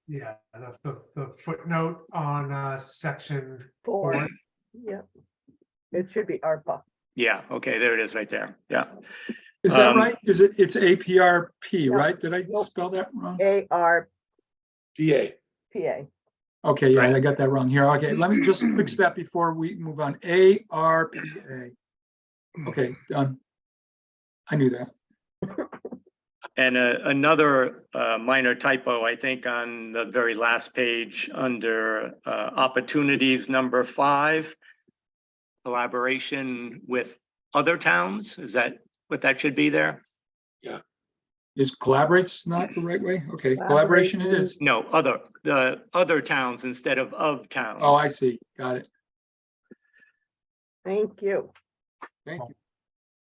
Yeah, the footnote on section 4. 4. Yep. It should be ARPA. Yeah, okay, there it is right there. Yeah. Is that right? It's APRP, No, right? Did I nope. spell that wrong? ARPA. GA. Okay, yeah, Right. I got that wrong here. Okay, let me just fix that before we move on. ARPA. Okay, done. I knew that. And another minor typo, I think, on the very last page under opportunities number 5, collaboration with other towns. Is that what that should be there? Is collaborates not the right way? Okay, collaboration it is. No, the other towns instead of towns. Oh, I see. Got it. Thank you. Thank you.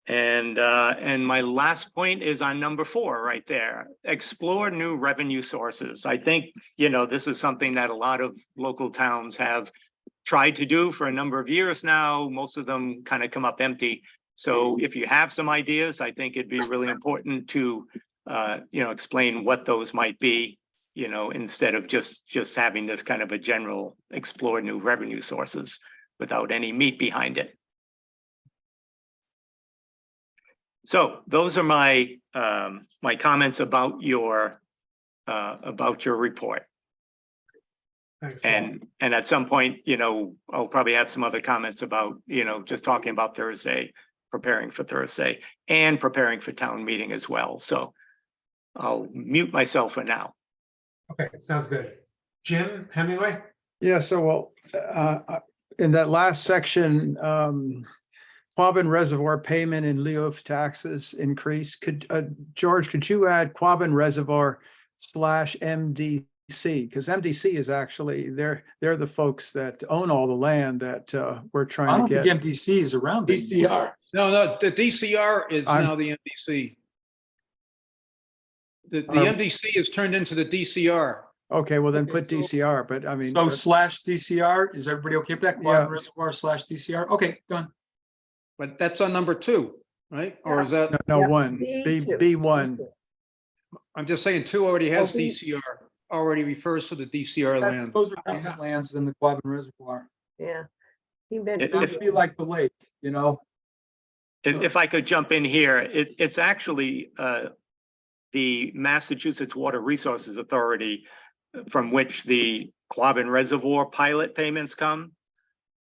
And my last point is on number 4 right there. Explore new revenue sources. I think, this is something that a lot of local towns have tried to do for a number of years now. Most of them kind of come up empty. So if you have some ideas, I think it'd be really important to, explain what those might be, instead of just having this kind of a general explore new revenue sources without any meat behind it. So those are my, my comments about your report. Thanks, Paul. And at some point, you know, I'll probably have some other comments about, you know, just talking about Thursday, preparing for Thursday and preparing for town meeting as well. So I'll mute myself for now. Okay, sounds good. Jim Hemingway? Yeah, so well, in that last section, Quabbin Reservoir payment in lieu of taxes increase. Could, George, could you add Quabbin Reservoir / MDC? Because MDC is actually, they're the folks that own all the land that we're I trying don't to think get. MDC is around anymore. DCR. No, the DCR is I'm- now the MDC. The Um, MDC is turned into the DCR. Okay, well then Okay, put so- DCR, but I mean. So /DCR, is everybody okay with that? Yeah. Quabbin Reservoir /DCR? Okay, done. But that's on number 2, right? Or is that, No, Yeah, one, B2. B1. I'm just saying 2 already has Oh, B- DCR, already refers to the DCR That's- land. Those are different lands than the Quabbin Reservoir. Yeah. He meant. If- It would be like the lake, you know? If I could jump in here, it's actually the Massachusetts Water Resources Authority from which the Quabbin Reservoir pilot payments come.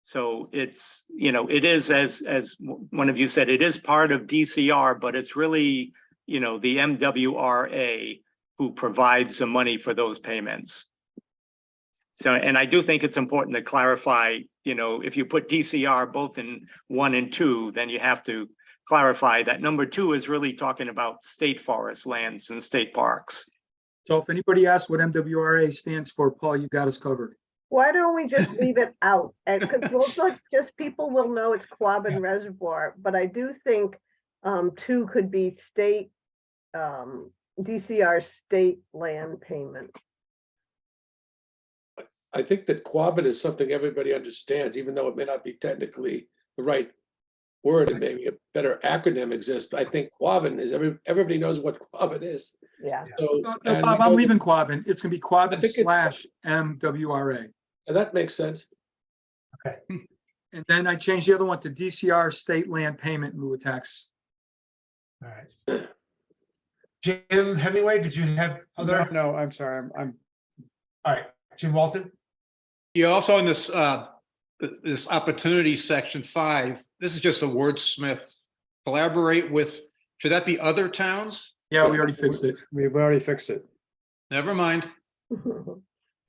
So it's, you know, it is, as one of you said, it is part of DCR, but it's really, you know, the MWRA who provides the money for those payments. So, and I do think it's important to clarify, you know, if you put DCR both in 1 and 2, then you have to clarify that number 2 is really talking about state forest lands and state parks. So if anybody asks what MWRA stands for, Paul, you got us covered. Why don't we just leave it out? And because just people will know it's Quabbin Reservoir, but I do think 2 could be state, DCR state land payment. I think that Quabbin is something everybody understands, even though it may not be technically the right word and maybe a better acronym exists. I think Quabbin is, everybody knows what Quabbin is. Yeah. So, No, and Bob, we I'm know- leaving Quabbin. It's gonna be Quabbin think it- /MWRA. and that makes sense. And then I changed the other one to DCR state land payment in lieu of tax. All right. Jim Hemingway, did you have other? No, I'm sorry, I'm All right, Jim Walton? You also in this, this opportunity section 5, this is just a wordsmith. Collaborate with, should that be other towns? Yeah, we already fixed it. we've already fixed it. Never mind.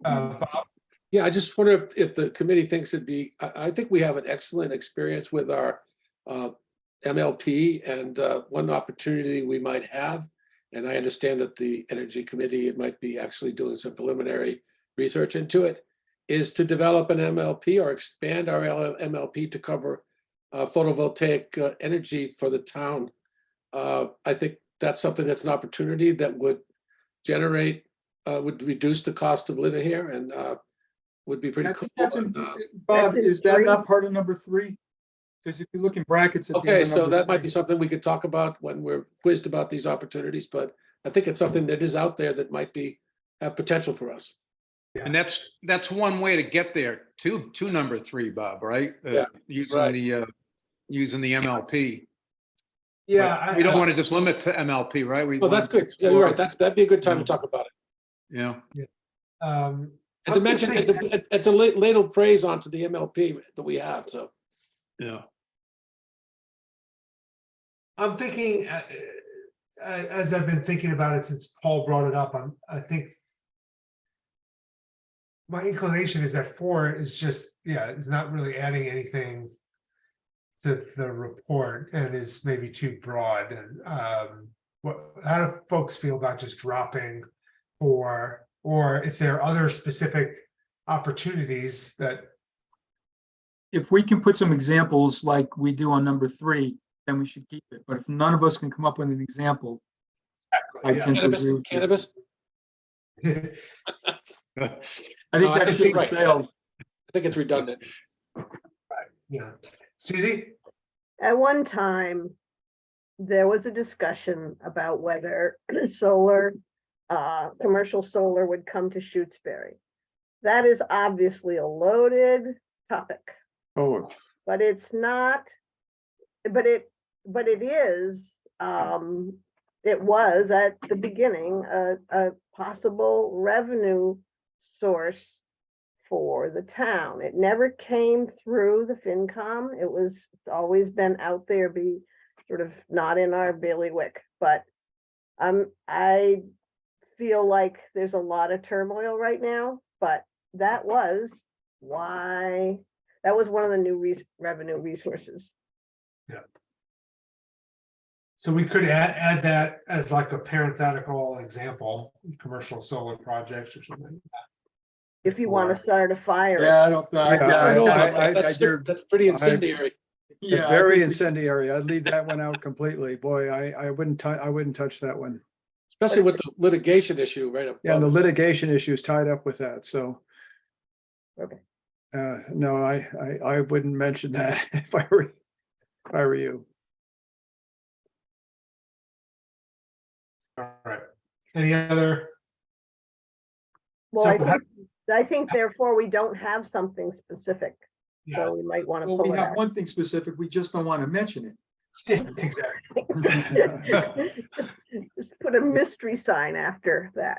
Bob? Yeah, I just wonder if the committee thinks it'd be, I think we have an excellent experience with our MLP, and one opportunity we might have, and I understand that the Energy Committee, it might be actually doing some preliminary research into it, is to develop an MLP or expand our MLP to cover photovoltaic energy for the town. I think that's something that's an opportunity that would generate, would reduce the cost of living here and would be pretty I cool. think that's And, Bob, That's in is that 3. not part of number 3? Because if you look in brackets. at the end Okay, of so number that might be 3, something we could talk about when we're quizzed about these opportunities, but I think it's something that is out there that might have potential for us. And that's one way to get there to number 3, Bob, right? Yeah, Using right. using the MLP. Yeah. But we don't want to just limit to MLP, right? We Well, that's want to good. Yeah, you're right. explore- That'd be a good time to talk about it. Yeah. And to I'm just mention, thinking- and to ladle praise onto the MLP that we have, so. Yeah. I'm thinking, as I've been thinking about it since Paul brought it up, I think my inclination is that 4 is just, is not really adding anything to the report and is maybe too broad. And how do folks feel about just dropping 4, or if there are other specific opportunities that? if we can put some examples like we do on number 3, then we should keep it. But if none of us can come up with an example, I Yeah. tend to Cannabis, agree with you. cannabis, I think No, I that's think just you're for right. sale. I think it's redundant. Yeah. Suzie? At one time, there was a discussion about whether solar, commercial solar would come to Shutesbury. That is obviously a loaded topic, Oh, but it's not, but it is it was at the beginning, a possible revenue source for the town. It never came through the FinCom. It's always been out there, be sort of not in our bailiwick, but I feel like there's a lot of turmoil right now, but that was one of the new revenue resources. So we could add that as like a parenthetical example, commercial solar projects or something. If you want to start a fire. Yeah, I don't, Yeah, I don't know about I- that. That's, you're- that's pretty incendiary. yeah. I Very think we- incendiary. I'd leave that one out completely. Boy, I wouldn't touch that one. Especially with the litigation issue right up. Yeah, and the above us. litigation issue is tied up with that, so. Okay. No, I wouldn't mention that if I were you. All right. Any other? Well, So I think therefore we don't have something specific, Yeah, so we might want to Well, pull we it have out. one thing specific, we just don't want to mention it. exactly. Just put a mystery sign after that.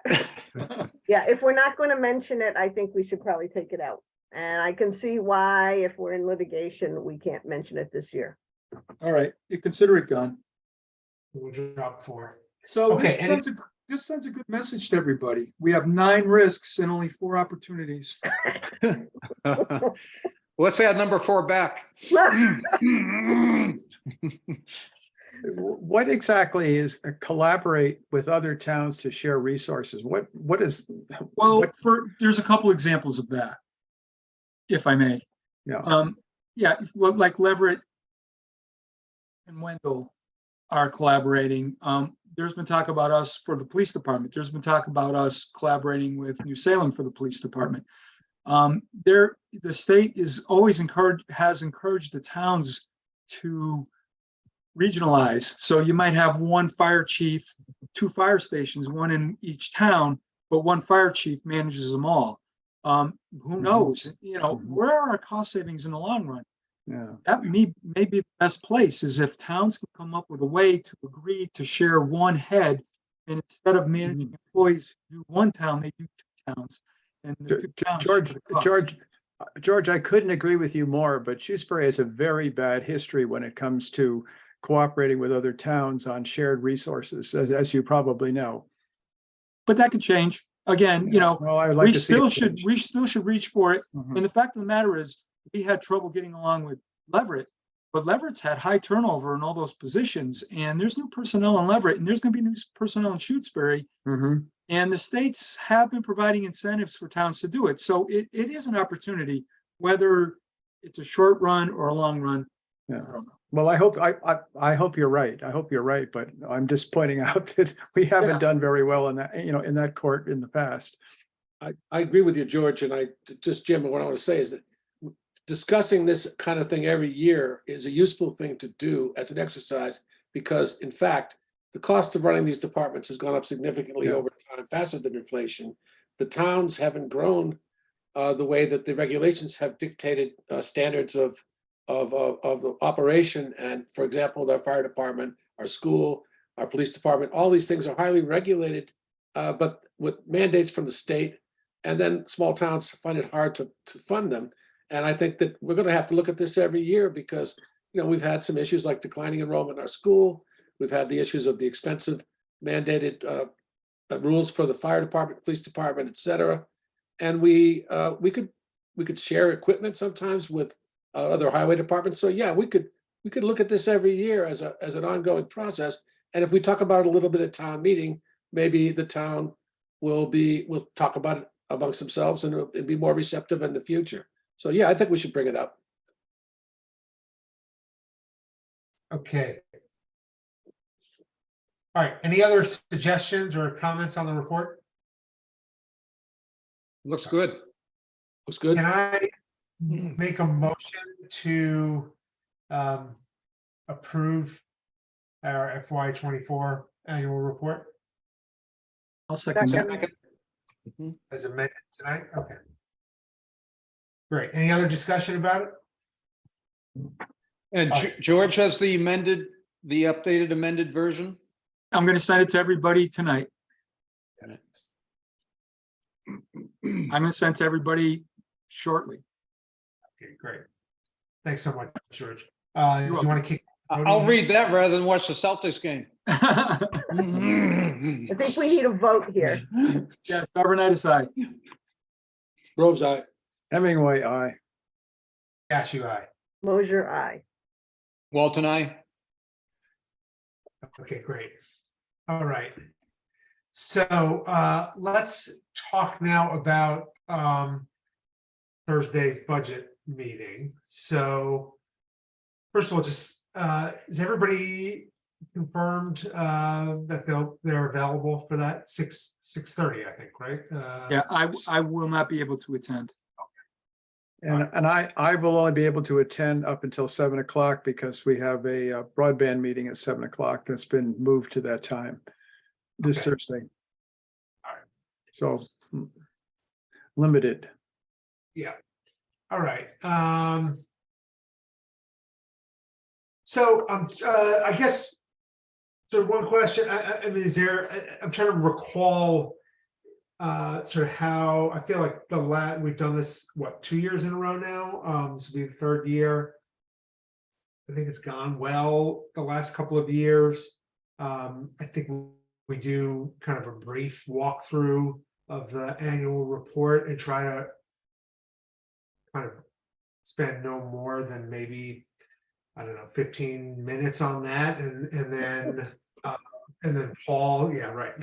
Yeah, if we're not going to mention it, I think we should probably take it out. And I can see why, if we're in litigation, we can't mention it this year. All right, you consider it gone. We'll drop 4. So Okay, this sends a good message to everybody. We have 9 risks and only 4 opportunities. Let's add number 4 back. What exactly is collaborate with other towns to share resources? What is? Well, what- there's a couple examples of that, if I may. Yeah, Well, like Leverett and Wendell are collaborating. There's been talk about us for the police department. There's been talk about us collaborating with New Salem for the police department. The state has encouraged the towns to regionalize. So you might have one fire chief, 2 fire stations, one in each town, but one fire chief manages them all. Who knows? Where are our cost savings in the long run? yeah. That may be the best place, is if towns can come up with a way to agree to share one head, and instead of managing employees who do one town, they do 2 towns. And the 2 towns share the cost. George, I couldn't agree with you more, but Shutesbury has a very bad history when it comes to cooperating with other towns on shared resources, as you probably know. But that could change. Again, Well, I'd like we to see it still should reach for it. Mhm. And the fact of the matter is, we had trouble getting along with Leverett, but Leverett's had high turnover in all those positions, and there's new personnel in Leverett, and there's going to be new personnel in Shutesbury. Mhm. And the states have been providing incentives for towns to do it. So it is an opportunity, whether it's a short run or a long run. Yeah. I don't know. Well, I hope you're right. I hope you're right, but I'm just pointing out that we haven't Yeah. done very well in that, in that court in the past. I agree with you, George, and Jim, what I want to say is that discussing this kind of thing every year is a useful thing to do as an exercise, because in fact, the cost of running these departments has gone up significantly Yeah. over time, faster than inflation. The towns haven't grown the way that the regulations have dictated standards of operation. And for example, our fire department, our school, our police department, all these things are highly regulated, but with mandates from the state. And then small towns find it hard to fund them. And I think that we're going to have to look at this every year, because we've had some issues like declining enrollment in our school. We've had the issues of the expensive mandated rules for the fire department, police department, et cetera. And we could share equipment sometimes with other highway departments. So yeah, we could look at this every year as an ongoing process. And if we talk about it a little bit at town meeting, maybe the town will talk about it amongst themselves and be more receptive in the future. So yeah, I think we should bring it up. Okay. All right, any other suggestions or comments on the report? Looks good. Looks good. Can I make a motion to approve our FY24 annual report I'll second that. Second. as amended tonight? Okay. Great. Any other discussion about it? And George has the amended the updated amended version? I'm gonna send it to everybody tonight. I'm gonna send it to everybody shortly. Okay, great. Thanks so much, George. You're You welcome. want to kick? I'll read that rather than watch the Celtics game. I think we need a vote here. Yes, Arbornitis, aye. Groves, aye. Hemingway, aye. Yes, you aye. Mosier, aye. Walton, I. Okay, great. All right. So let's talk now about Thursday's budget meeting. So first of all, just is everybody confirmed that they're available for that 6:30, I think, right? Yeah, I will not be able to attend. And I will only be able to attend up until 7 o'clock because we have a broadband meeting at 7 o'clock that's been moved to that time this Okay. Thursday. All right. So limited. Yeah. All right. So I guess so. One question. I mean, is there? I'm trying to recall sort of how I feel like we've done this 2 years in a row now. This will be the third year. I think it's gone well the last couple of years. I think we do kind of a brief walkthrough of the annual report and try to kind of spend no more than maybe, I don't know, 15 minutes on that, and then Paul, yeah, right.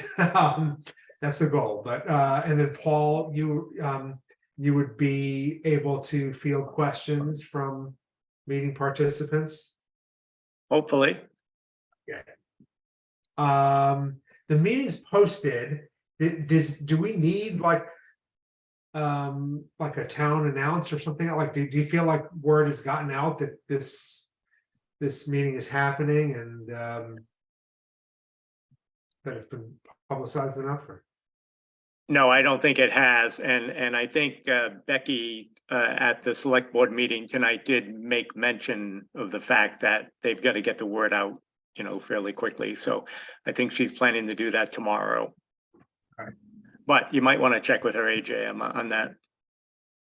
That's the goal. But and then Paul, you would be able to field questions from meeting participants. Hopefully. The meeting's posted. Do we need like a town announce or something? Like, do you feel like word has gotten out that this meeting is happening and that it's been publicized enough? Or? No, I don't think it has. And I think Becky at the select board meeting tonight did make mention of the fact that they've got to get the word out, fairly quickly. So I think she's planning to do that tomorrow. All right. But you might want to check with her, AJ, on that.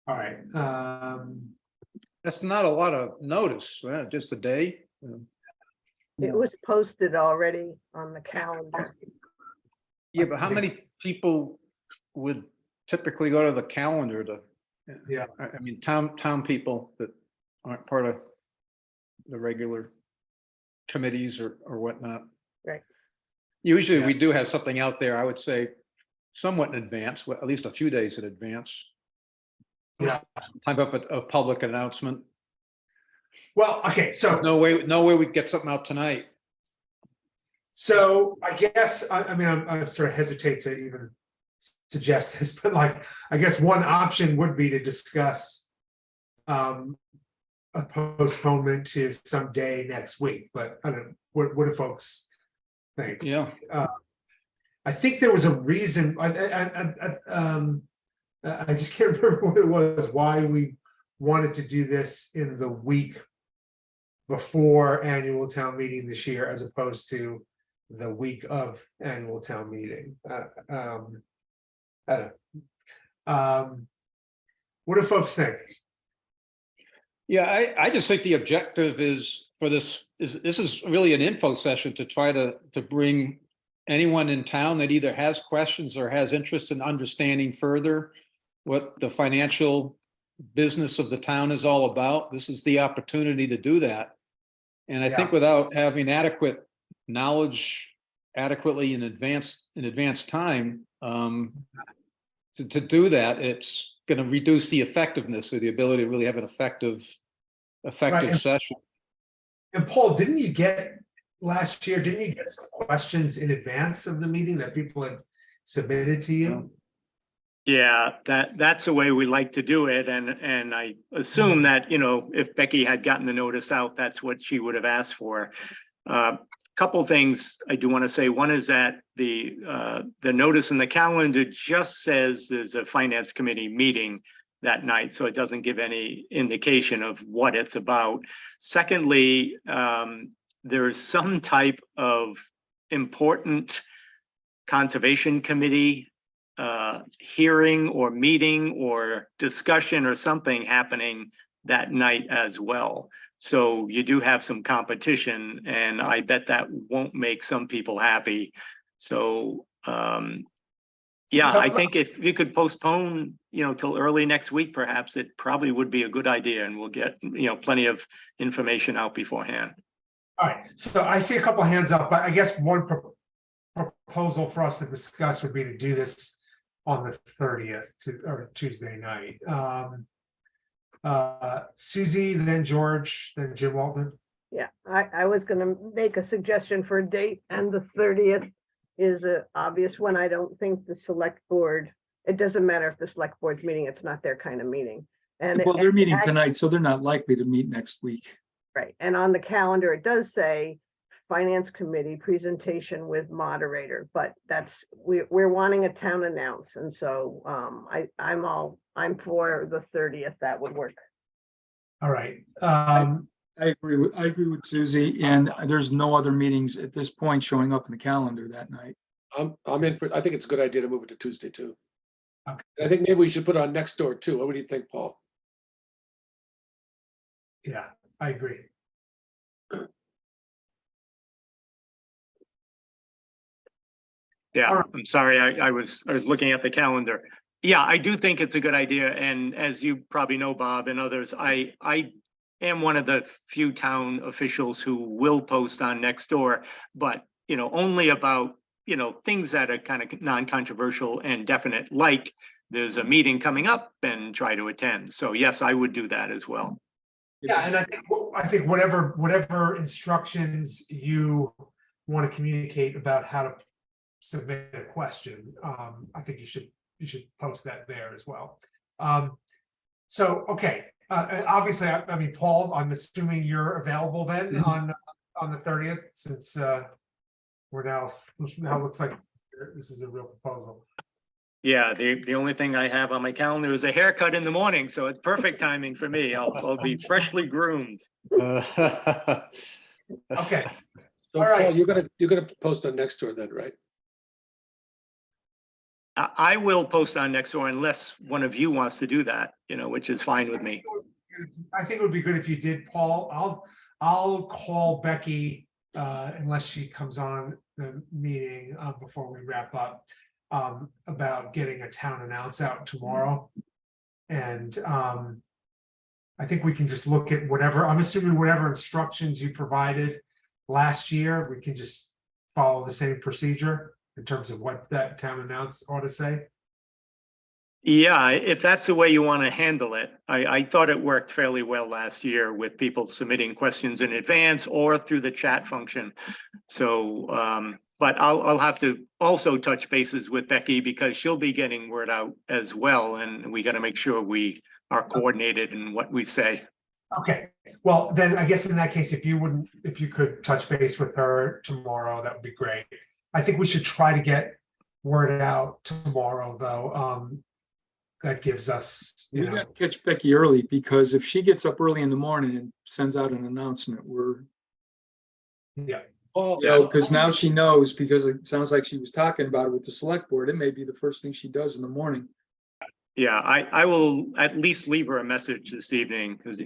All right. That's not a lot of notice, right? Just a day. It was posted already on the calendar. Yeah, but how many people would typically go to the calendar to? Yeah. I mean, town people that aren't part of the regular committees or whatnot. Right. Usually Yeah. we do have something out there, I would say, somewhat in advance, at least a few days in advance. Yeah. Type of a public announcement. Well, okay. So There's no way we get something out tonight. So I guess I mean I'm sort of hesitate to even suggest this, but like I guess one option would be to discuss a postponement to some day next week. But I don't know, what do folks think? Yeah. I think there was a reason. I just can't remember what it was. Why we wanted to do this in the week before annual town meeting this year, as opposed to the week of annual town meeting. I don't know. What do folks think? Yeah, I just think the objective is for this is really an info session to try to bring anyone in town that either has questions or has interest in understanding further what the financial business of the town is all about. This is the opportunity to do that. And I think without having adequate knowledge adequately in advance time to do that, it's going to reduce the effectiveness or the ability to really have an effective Right. session. And Paul, didn't you get some questions in advance of the meeting that people had submitted to you? Yeah, that's the way we like to do it. And I assume that, if Becky had gotten the notice out, that's what she would have asked for. Couple things I do want to say. One is that the notice in the calendar just says there's a finance committee meeting that night, so it doesn't give any indication of what it's about. Secondly, there's some type of important conservation committee hearing or meeting or discussion or something happening that night as well. So you do have some competition, and I bet that won't make some people happy. So yeah, So- I think if you could postpone, till early next week, perhaps it probably would be a good idea, and we'll get, plenty of information out beforehand. All right, so I see a couple hands up, but I guess one proposal for us to discuss would be to do this on the 30th or Tuesday night. Susie, then George, then Jim Walton. Yeah, I was gonna make a suggestion for a date, and the 30th is a obvious one. I don't think the select board, it doesn't matter if the select board's meeting, it's not their kind of meeting. And Well, they're meeting and- tonight, so they're not likely to meet next week. Right, and on the calendar, it does say Finance Committee presentation with moderator, but that's, we're wanting a town announce, and so I'm for the 30th, that would work. All right. I agree with Susie, and there's no other meetings at this point showing up in the calendar that night. I'm in for, I think it's a good idea to move it to Tuesday too. Okay. I think maybe we should put on next door too. What do you think, Paul? Yeah, I agree. Yeah, All right. I'm sorry, I was looking at the calendar. Yeah, I do think it's a good idea, and as you probably know, Bob and others, I am one of the few town officials who will post on Nextdoor, but, only about, things that are kind of non-controversial and definite, like there's a meeting coming up, and try to attend. So yes, I would do that as well. Yeah, and I think whatever instructions you want to communicate about how to submit a question, I think you should post that there as well. So, okay, and obviously, I mean, Paul, I'm assuming you're available then on the 30th, since we're now looks like this is a real proposal. Yeah, the only thing I have on my calendar is a haircut in the morning, so it's perfect timing for me. I'll be freshly groomed. Okay, So All right. Paul, you're gonna post on next door then, right? I will post on Nextdoor unless one of you wants to do that, which is fine with me. I think it would be good if you did, Paul. I'll call Becky unless she comes on the meeting before we wrap up about getting a town announce out tomorrow. And I think we can just look at whatever, I'm assuming whatever instructions you provided last year, we can just follow the same procedure in terms of what that town announce ought to say. Yeah, if that's the way you want to handle it. I thought it worked fairly well last year with people submitting questions in advance or through the chat function. So, but I'll have to also touch bases with Becky because she'll be getting word out as well. And we got to make sure we are coordinated in what we say. Okay, well, then I guess in that case, if you could touch base with her tomorrow, that would be great. I think we should try to get word out tomorrow, though. That gives us, We gotta catch Becky early, because if she gets up early in the morning and sends out an announcement, yeah. Paul, because now she knows, because it sounds like she was talking about it with the select board. It may be the first thing she does in the morning. Yeah, I will at least leave her a message this evening because,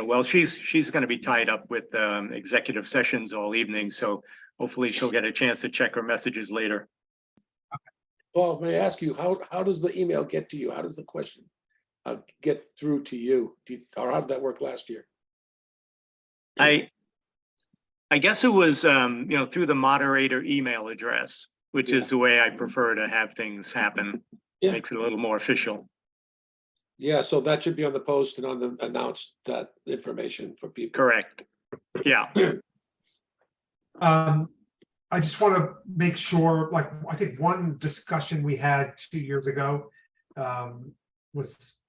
well, she's going to be tied up with executive sessions all evening. So hopefully she'll get a chance to check her messages later. Paul, may I ask you, how does the email get to you? How does the question get through to you? Or how did that work last year? I guess it was, through the moderator email address, which is the way I prefer to have things happen. Yeah. Makes it a little more official. Yeah, so that should be on the post and on the announced that information for people. Correct. Yeah. I just want to make sure, like, I think one discussion we had 2 years ago was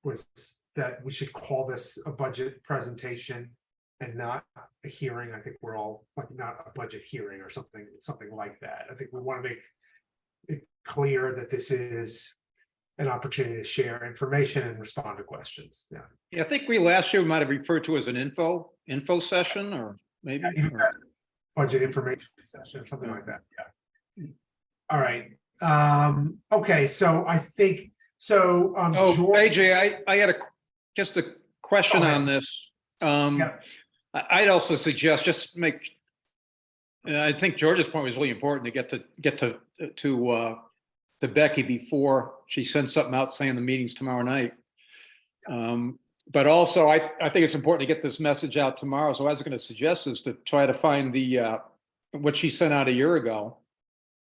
that we should call this a budget presentation and not a hearing. I think we're all like, not a budget hearing or something like that. I think we want to make it clear that this is an opportunity to share information and respond to questions. Yeah. Yeah, I think we last year might have referred to as an info session, or maybe. Even better. budget information session, something like that, yeah. All right, okay, so I think, so, Oh, George, AJ, I had just a question Go ahead. on this. Yeah. I'd also suggest just make, and I think George's point was really important to get to Becky before she sends something out saying the meeting's tomorrow night. But also, I think it's important to get this message out tomorrow. So I was going to suggest is to try to find what she sent out a year ago,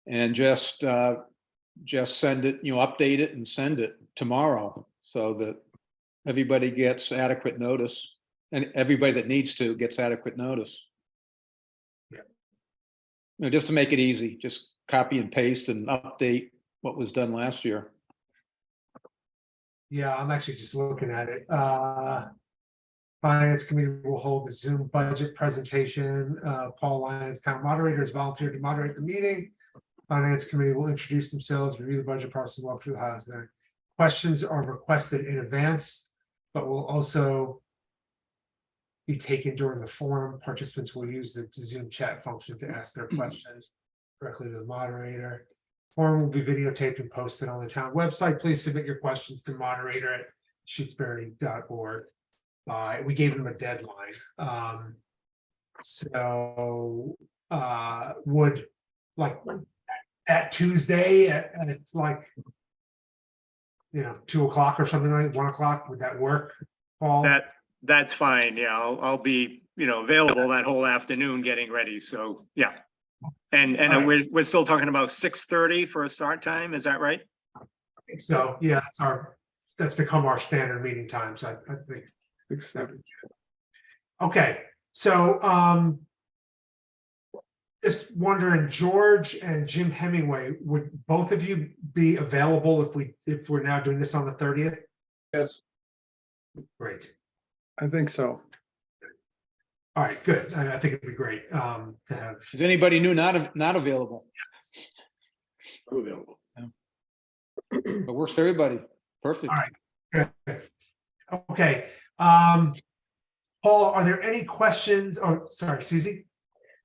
and just send it, update it and send it tomorrow so that everybody gets adequate notice, and everybody that needs to gets adequate notice. Yeah. Just to make it easy, just copy and paste and update what was done last year. yeah, I'm actually just looking at it. Finance committee will hold the Zoom budget presentation. Paul Lyons, town moderator, has volunteered to moderate the meeting. Finance committee will introduce themselves, review the budget process, walk through the house. Questions are requested in advance, but will also be taken during the forum. Participants will use the Zoom chat function to ask their questions directly to the moderator. Forum will be videotaped and posted on the town website. Please submit your questions to moderator@shutesbury.org. We gave them a deadline. Would like that Tuesday at it's like 2 o'clock or something, like 1 o'clock, would that work, Paul? That's fine. Yeah, I'll be, available that whole afternoon getting ready. So, yeah. And All right. we're still talking about 6:30 for a start time. Is that right? I think so, yeah, that's become our standard meeting time. So I think. Okay, so just wondering, George and Jim Hemingway, would both of you be available if we're now doing this on the 30th? Yes. Great. I think so. All right, good. I think it'd be great to have. Is anybody new not available? I'm available. It works for everybody. Perfect. All right. Good. Okay. Paul, are there any questions? Oh, sorry, Susie.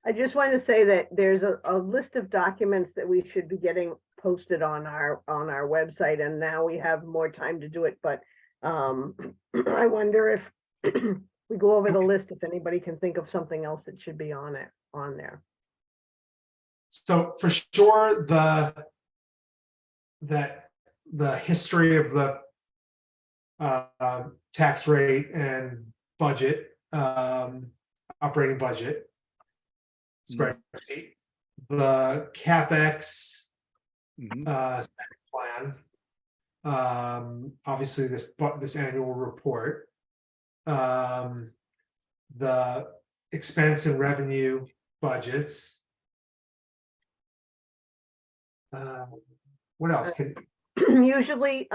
I just want to say that there's a list of documents that we should be getting posted on our website, and now we have more time to do it. But I wonder if we go over the list, if anybody can think of something else that should be on there. So for sure, the history of the tax rate and budget, operating budget spreadsheet, the CapEx plan, obviously this annual report, the expense and revenue budgets. What else can? Usually,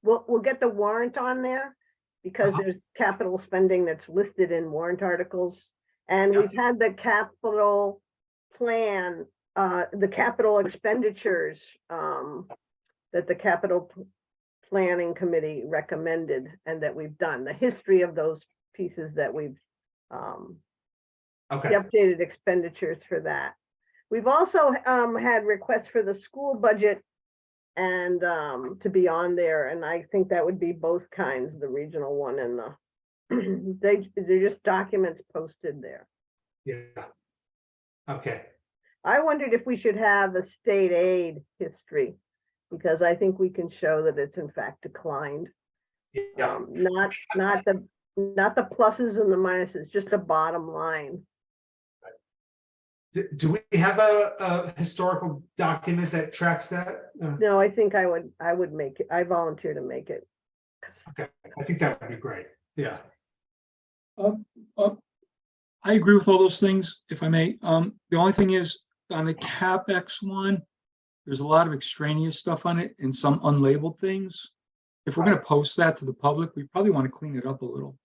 we'll get the warrant on there because there's capital spending that's listed in warrant articles. And we've had the capital plan, the capital expenditures that the capital planning committee recommended and that we've done, the history of those pieces that we've, the updated expenditures for that. We've also had requests for the school budget and to be on there, and I think that would be both kinds, the regional one and the they're just documents posted there. Yeah. Okay. I wondered if we should have a state aid history, because I think we can show that it's in fact declined. Yeah. Not the pluses and the minuses, just a bottom line. Do we have a historical document that tracks that? No, I think I would make it. I volunteer to make it. Okay, I think that would be great. Yeah. I agree with all those things, if I may. The only thing is, on the CapEx one, there's a lot of extraneous stuff on it and some unlabeled things. If we're going to post that to the public, we probably want to clean it up a little.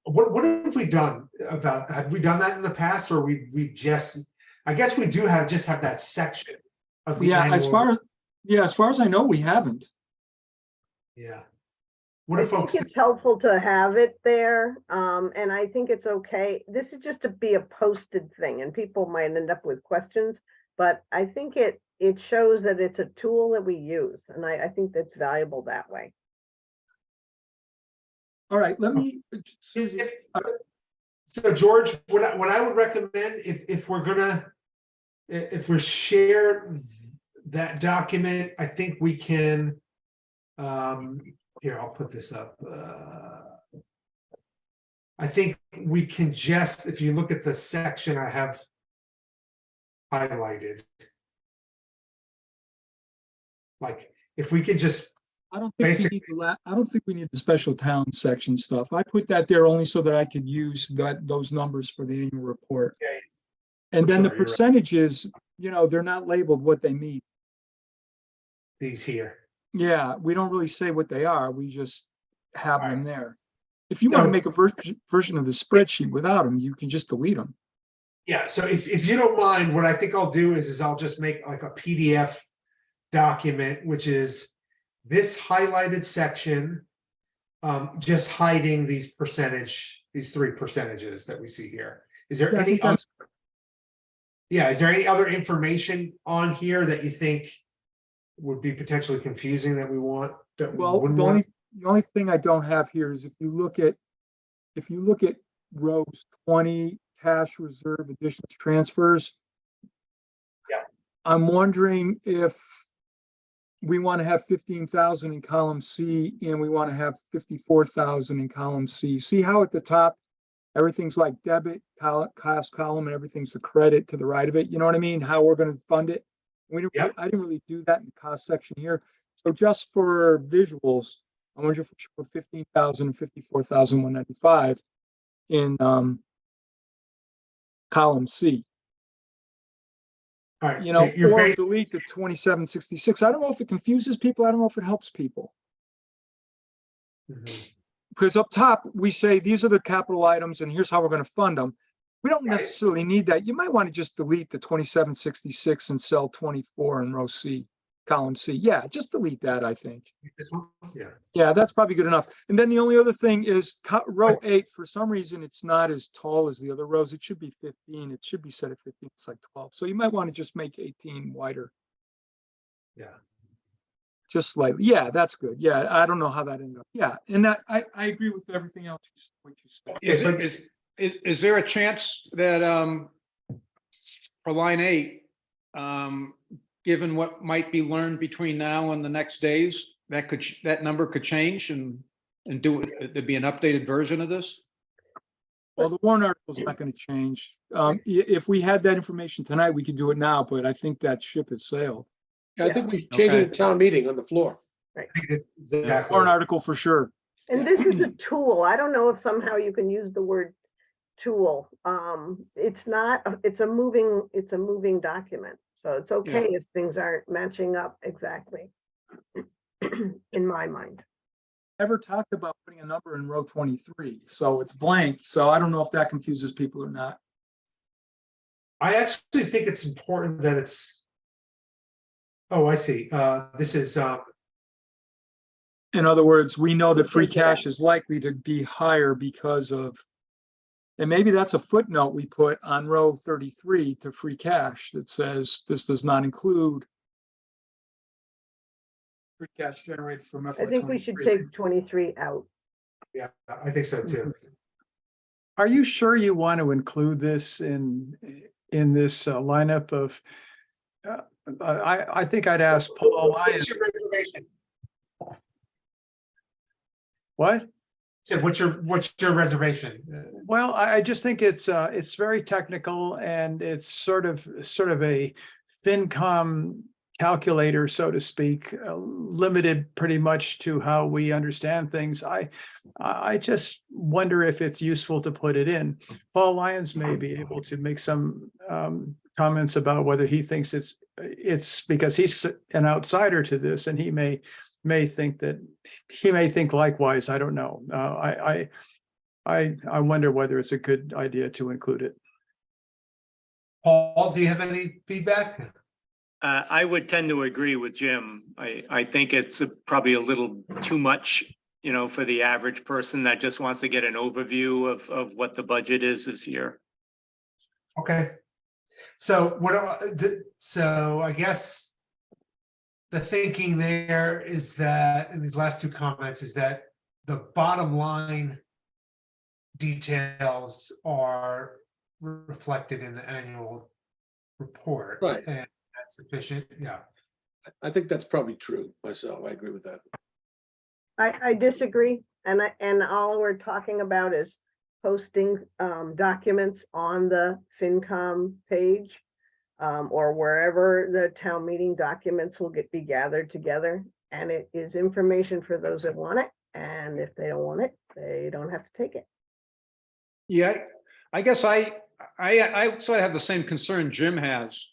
What have we done about? Have we done that in the past, or we just? I guess we do have that section of the Yeah, annual. as far as I know, we haven't. Yeah. What I do think folks, it's helpful to have it there, and I think it's okay. This is just to be a posted thing, and people might end up with questions, but I think it shows that it's a tool that we use, and I think that's valuable that way. All right, let me, Susie, so George, what I would recommend, if we're gonna, if we share that document, I think we can, here, I'll put this up. I think we can just, if you look at the section I have highlighted, like, if we could just, I don't think we basic- need I don't think we need the special town section stuff. I put that there only so that I could use those numbers for the annual report. Okay. And then the Sure, you're right. percentages, you know, they're not labeled what they mean. these here. Yeah, we don't really say what they are. We just have them Right. there. If you want to So- make a version of the spreadsheet without them, you can just delete them. Yeah, so if you don't mind, what I think I'll do is I'll just make like a PDF document, which is this highlighted section, just hiding these three percentages that we see here. Is there Yeah, I any think other, that's- yeah, is there any other information on here that you think would be potentially confusing that we want? That we Well, wouldn't the want? only thing I don't have here is if you look at rows 20, cash reserve additions transfers. Yeah. I'm wondering if we want to have 15,000 in column C and we want to have 54,000 in column C. See how at the top, everything's like debit, cost column, and everything's the credit to the right of it. You know what I mean? How we're going to fund it. Yep. I didn't really do that in the cost section here. So just for visuals, I wonder if we should put 15,000 and 54,195 in column C. All right, You so know, you're or basically, delete the 2766. I don't know if it confuses people. I don't know if it helps people. Because up top, we say these are the capital items and here's how we're going to fund them. We don't Right. necessarily need that. You might want to just delete the 2766 and cell 24 in row C, column C. Yeah, just delete that, I think. this one, yeah. Yeah, that's probably good enough. And then the only other thing is row 8, for some reason, it's not as tall as the other rows. It should be 15. It should be set at 15. It's like 12. So you might want to just make 18 wider. Yeah. Just slightly. Yeah, that's good. Yeah, I don't know how that ended up. Yeah, and that I agree with everything else what you said. Is there a chance that, for line 8, given what might be learned between now and the next days, that number could change and there'd be an updated version of this? Well, the warrant article is not going to change. If we had that information tonight, we could do it now, but I think that ship has sailed. I think we changed it at town meeting on the floor. Exactly. Warrant article for sure. And this is a tool. I don't know if somehow you can use the word tool. It's not, it's a moving document. So it's okay if things aren't matching up exactly, in my mind. Never talked about putting a number in row 23, so it's blank. So I don't know if that confuses people or not. I actually think it's important that it's. Oh, I see. This is, In other words, we know that free Okay, yeah. cash is likely to be higher because of, and maybe that's a footnote we put on row 33 to free cash that says this does not include free cash generated from FY23. I think we should take 23 out. yeah, I think so too. Are you sure you want to include this in this lineup of? I think I'd ask Paul Lyons. What's your reservation? What? So what's your reservation? Well, I just think it's very technical and it's sort of a FinCom calculator, so to speak, limited pretty much to how we understand things. I just wonder if it's useful to put it in. Paul Lyons may be able to make some comments about whether he thinks it's because he's an outsider to this and he may think likewise. I don't know. I wonder whether it's a good idea to include it. Paul, do you have any feedback? I would tend to agree with Jim. I think it's probably a little too much you know, for the average person that just wants to get an overview of what the budget is this year. Okay. So so I guess the thinking there is that in these last two comments is that the bottom line details are reflected in the annual report. Right. And that's sufficient. Yeah. I think that's probably true myself. I agree with that. I disagree, and all we're talking about is posting documents on the FinCom page, or wherever the town meeting documents will be gathered together. And it is information for those that want it, and if they don't want it, they don't have to take it. Yeah, I guess I sort of have the same concern Jim has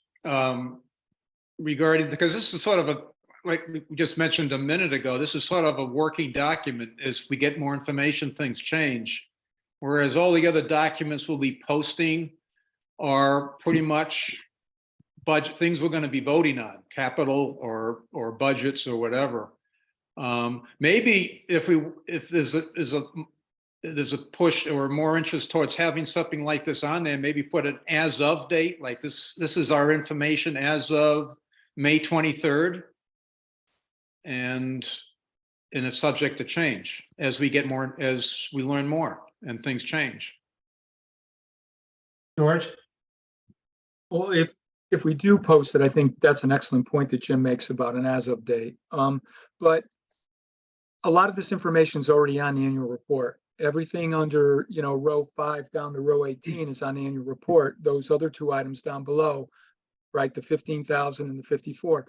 regarding, because this is sort of a, like we just mentioned a minute ago, this is sort of a working document. As we get more information, things change. Whereas all the other documents we'll be posting are pretty much budget things we're going to be voting on, capital or budgets or whatever. Maybe if there's a push or more interest towards having something like this on there, maybe put an as of date, like this is our information as of May 23rd. And it's subject to change as we get more, as we learn more and things change. George? Well, if we do post it, I think that's an excellent point that Jim makes about an as of date. But a lot of this information is already on the annual report. Everything under, row 5 down to row 18 is on the annual report. Those other two items down below, right, the 15,000 and the 54,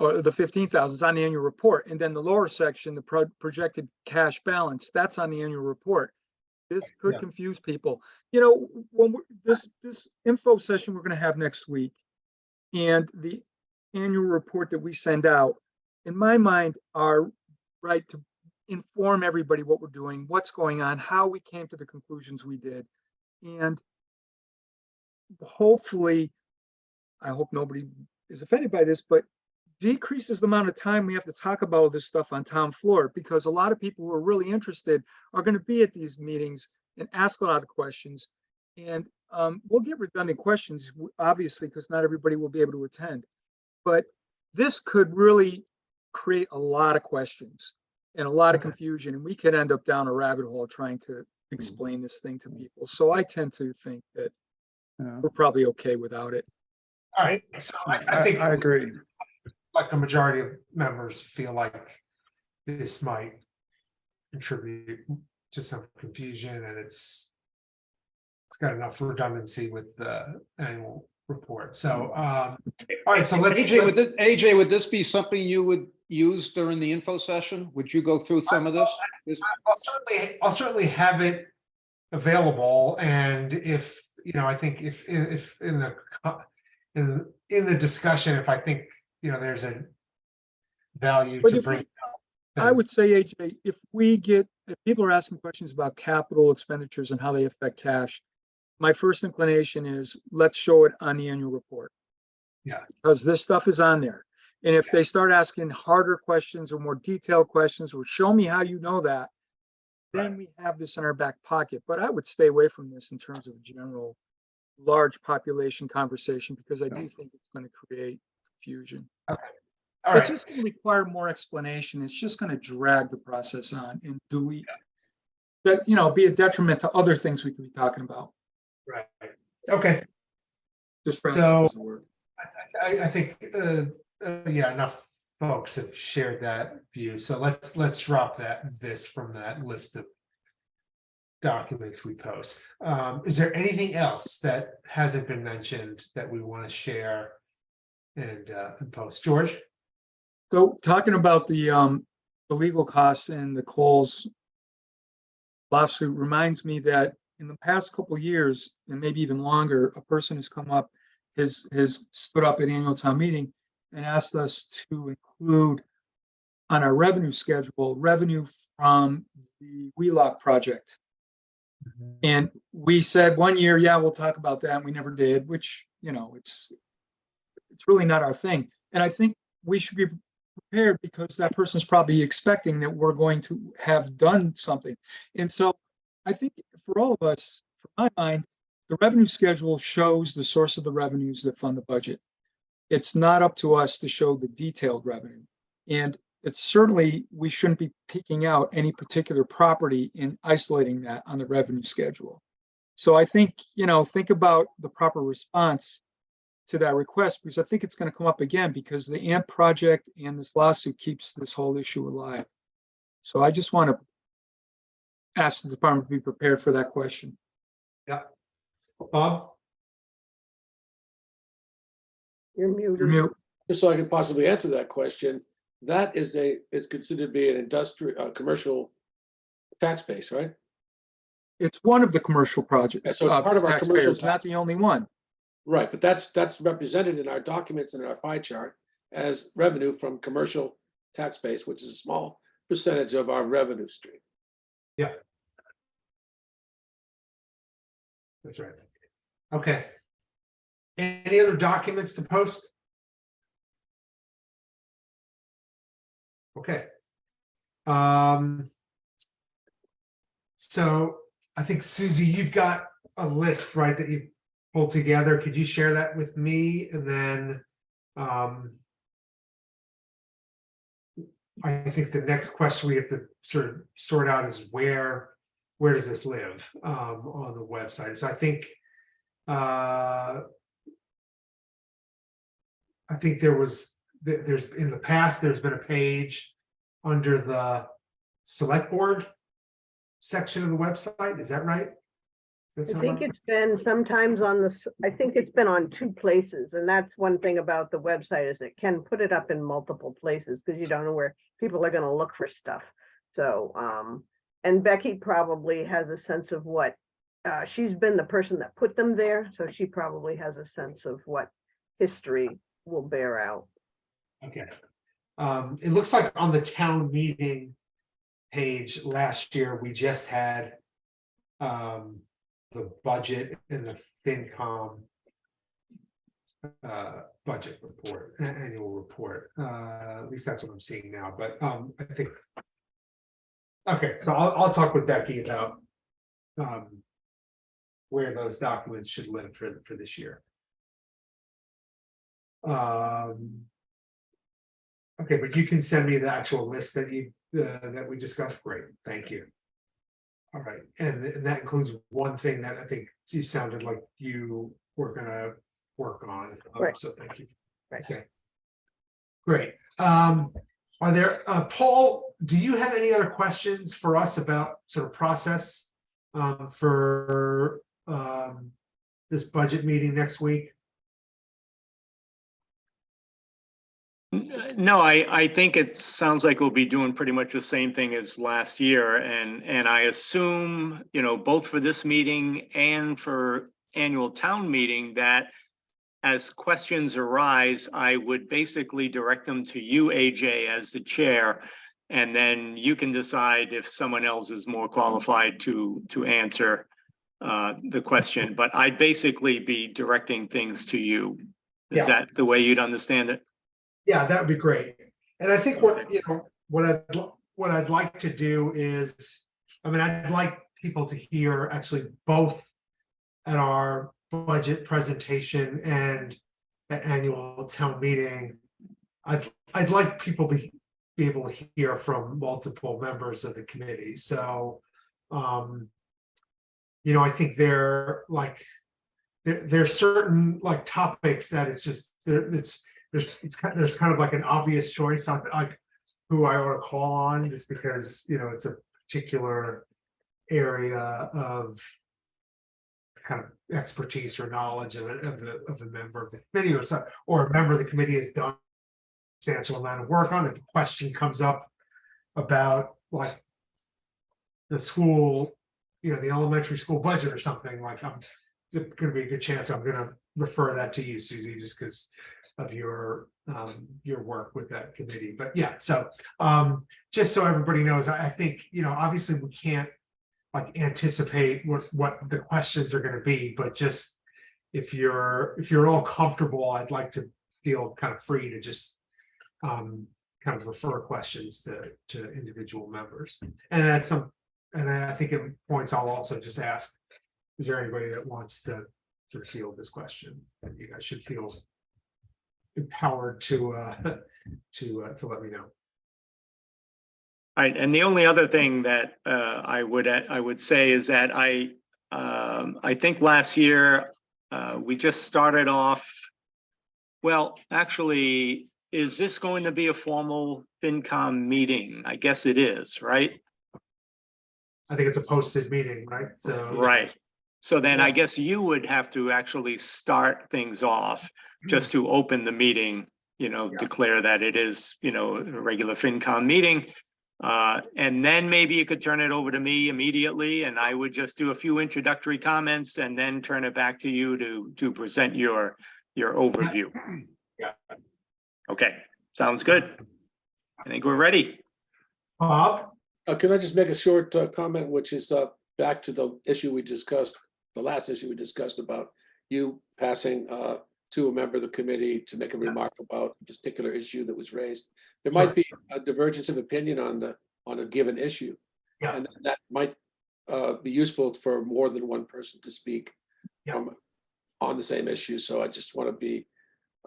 or the 15,000 is on the annual report. And then the lower section, the projected cash balance, that's on the annual report. This could confuse people. When this info session we're going to have next week and the annual report that we send out, in my mind, are right to inform everybody what we're doing, what's going on, how we came to the conclusions we did. And hopefully, I hope nobody is offended by this, but decreases the amount of time we have to talk about this stuff on town floor, because a lot of people who are really interested are going to be at these meetings and ask a lot of questions. And we'll get redundant questions, obviously, because not everybody will be able to attend. But this could really create a lot of questions and a lot of confusion, and we could end up down a rabbit hole trying to explain this thing to people. So I tend to think that we're probably okay without it. All right. So I think I agree. Like the majority of members feel like this might contribute to some confusion, and it's got enough redundancy with the annual report. So, all right. So AJ, would this be something you would use during the info session? Would you go through some of this? I'll certainly have it available, and if I think if in the discussion, if I think there's a value But to bring. I would say, AJ, if people are asking questions about capital expenditures and how they affect cash, my first inclination is let's show it on the annual report. Yeah. Because this stuff is on there. And if they start asking harder questions or more detailed questions, or show me how you know that, then we have this in our back pocket. But I would stay away from this in terms of general large population conversation, because I do think it's going to create confusion. Okay. All right. It's just going to require more explanation. It's just going to drag the process on and delete that, be a detriment to other things we could be talking about. Right. Okay. Just So I think enough folks have shared that view. So let's drop this from that list of documents we post. Is there anything else that hasn't been mentioned that we want to share and post? George? So talking about the legal costs and the Coles lawsuit reminds me that in the past couple of years, and maybe even longer, a person has come up, has stood up at annual town meeting and asked us to include on our revenue schedule revenue from the Wheelock project. And we said one year, we'll talk about that. And we never did, which, it's really not our thing. And I think we should be prepared because that person's probably expecting that we're going to have done something. And so I think for all of us, for my mind, the revenue schedule shows the source of the revenues that fund the budget. It's not up to us to show the detailed revenue. And it's certainly, we shouldn't be picking out any particular property and isolating that on the revenue schedule. So I think, think about the proper response to that request, because I think it's going to come up again because the AMP project and this lawsuit keeps this whole issue alive. So I just want to ask the department to be prepared for that question. Yeah. Bob? You're muted. You're mute. Just so I could possibly answer that question, that is considered to be an industrial, commercial tax base, right? It's one of the commercial projects. Yeah, so it's part of our commercial taxpayers, not tax. the only one. Right, but that's represented in our documents and in our pie chart as revenue from commercial tax base, which is a small percentage of our revenue stream. Yeah. That's right. Okay. Any other documents to post? Okay. So I think Susie, you've got a list, right, that you pulled together. Could you share that with me? And then I think the next question we have to sort out is where does this live on the website? So I think there's in the past, there's been a page under the select board section of the website. Is that right? Does that I sound think right? it's been sometimes on I think it's been on 2 places, and that's one thing about the website is it can put it up in multiple places because you don't know where people are gonna look for stuff. So, and Becky probably has a sense of what, she's been the person that put them there, so she probably has a sense of what history will bear out. Okay. It looks like on the town meeting page last year, we just had the budget and the FinCom budget report, annual report. At least that's what I'm seeing now, but I think. Okay, so I'll talk with Becky about where those documents should live for this year. Okay, but you can send me the actual list that that we discussed. Great, thank you. All right, and that includes one thing that I think you sounded like you were gonna work on. Right. So thank you. Right. Okay. Great. Are there, Paul, do you have any other questions for us about sort of process for this budget meeting next week? No, I think it sounds like we'll be doing pretty much the same thing as last year. And I assume, both for this meeting and for annual town meeting, that as questions arise, I would basically direct them to you, AJ, as the chair. And then you can decide if someone else is more qualified to answer the question. But I'd basically be directing things to you. Is that the way you'd understand it? Yeah, that would be great. And I think what I'd like to do is, I'd like people to hear actually both at our budget presentation and at annual town meeting. I'd like people to be able to hear from multiple members of the committee. So, I think there's certain topics that it's just there's kind of like an obvious choice on like who I ought to call on, just because it's a particular area of kind of expertise or knowledge of a member of the committee, or a member of the committee has done a substantial amount of work on it. The question comes up about like the school, the elementary school budget or something. Like it's going to be a good chance I'm going to refer that to you, Susie, just because of your work with that committee. But yeah, so just so everybody knows, I think obviously we can't anticipate what the questions are going to be, but just if you're all comfortable, I'd like to feel kind of free to just kind kind of refer questions to individual members. And that's some, and I think at points I'll also just ask, is there anybody that wants to field this question? And you guys should feel empowered to let me know. Right, and the only other thing that I would say is that I think last year we just started off. Well, actually, is this going to be a formal FinCom meeting? I guess it is, right? I think it's a posted meeting, right? So Right. So then I Yeah. guess you would have to actually start things off just to open the meeting, Yeah. declare that it is, a regular FinCom meeting. And then maybe you could turn it over to me immediately and I would just do a few introductory comments and then turn it back to you to present your overview. Yeah. Okay, sounds good. I think we're ready. Bob, Can I just make a short comment, which is back to the issue we discussed, the last issue we discussed about you passing to a member of the committee to make a remark about a particular issue that was raised. There might be a divergence of opinion on a given issue. Yeah. And that might be useful for more than one person to speak Yeah. On the same issue. So I just want to be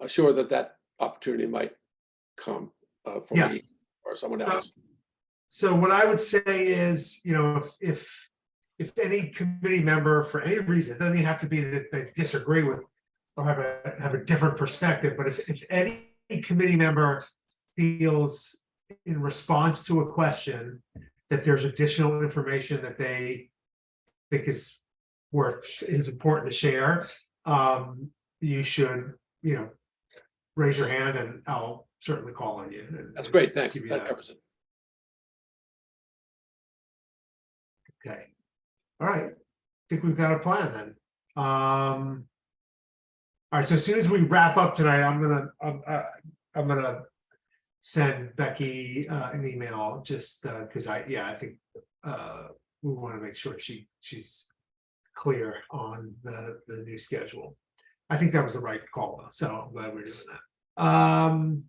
sure that that opportunity might come for Yeah. me or someone else. so what I would say is, if any committee member for any reason, it doesn't even have to be that they disagree with or have a different perspective, but if any committee member feels in response to a question that there's additional information that they think is important to share, you should, raise your hand and I'll certainly call on you. That's great. Thanks. give you That covers it. Okay. All right. I think we've got a plan then. All right. So as soon as we wrap up tonight, I'm gonna send Becky an email just because I think we want to make sure she's clear on the new schedule. I think that was the right call though, so I'm glad we're doing that.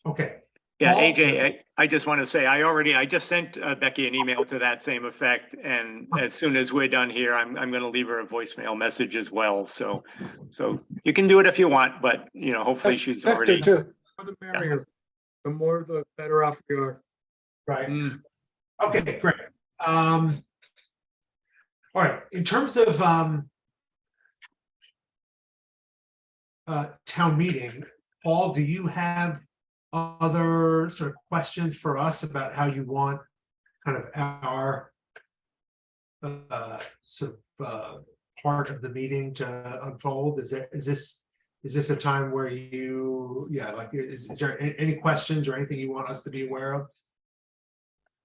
Okay. Yeah, Paul? AJ, I just want to say, I just sent Becky an email to that same effect. And as soon as we're done here, I'm going to leave her a voicemail message as well. So you can do it if you want, but hopefully she's Text her already. too. The merrier. The more, the better off we are. Right. Mm. Okay, great. All right, in terms of town meeting, Paul, do you have other sort of questions for us about how you want kind of our part of the meeting to unfold? Is this a time where you, is there any questions or anything you want us to be aware of?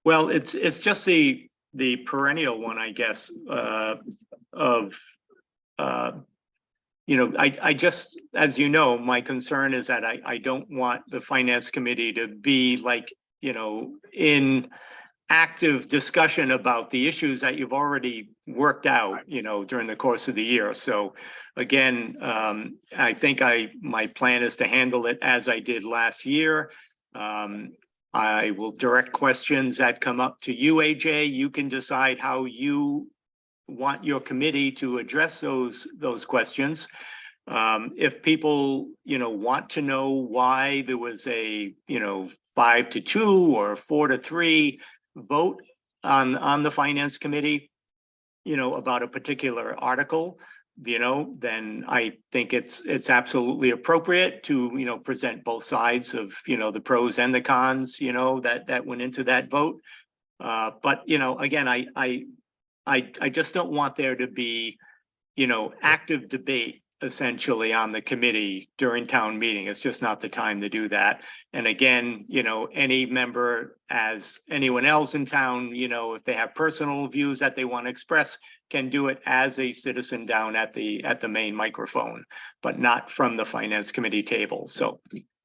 Well, it's just the perennial one, I guess, I just, as you know, my concern is that I don't want the finance committee to be like, in active discussion about the issues that you've already worked out, during the course of the year. So again, I think my plan is to handle it as I did last year. I will direct questions that come up to you, AJ. You can decide how you want your committee to address those questions. If people, want to know why there was a, 5-2 or 4-3 vote on the finance committee, about a particular article, then I think it's absolutely appropriate to, present both sides of, the pros and the cons, that went into that vote. But, again, I just don't want there to be, active debate essentially on the committee during town meeting. It's just not the time to do that. And again, any member, as anyone else in town, if they have personal views that they want to express, can do it as a citizen down at the main microphone, but not from the finance committee table. So,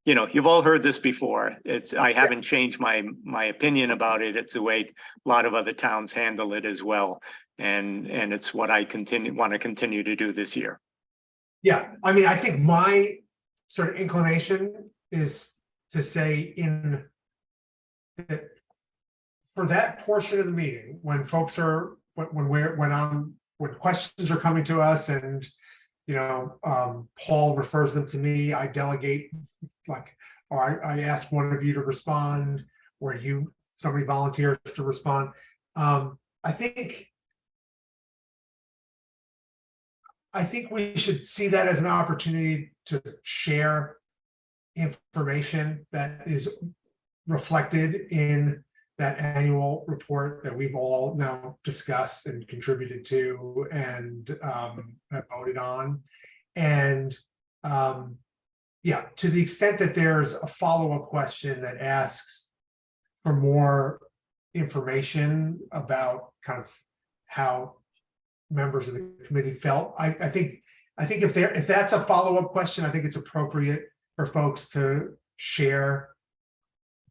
you've all heard this before. I haven't changed my opinion about it. It's the way a lot of other towns handle it as well. And it's what I want to continue to do this year. Yeah, I mean, I think my sort of inclination is to say for that portion of the meeting, when folks are, when questions are coming to us and, Paul refers them to me, I delegate, or I ask one of you to respond, or somebody volunteers to respond. I think we should see that as an opportunity to share information that is reflected in that annual report that we've all now discussed and contributed to and have voted on. And yeah, to the extent that there's a follow-up question that asks for more information about kind of how members of the committee felt, I think if that's a follow-up question, I think it's appropriate for folks to share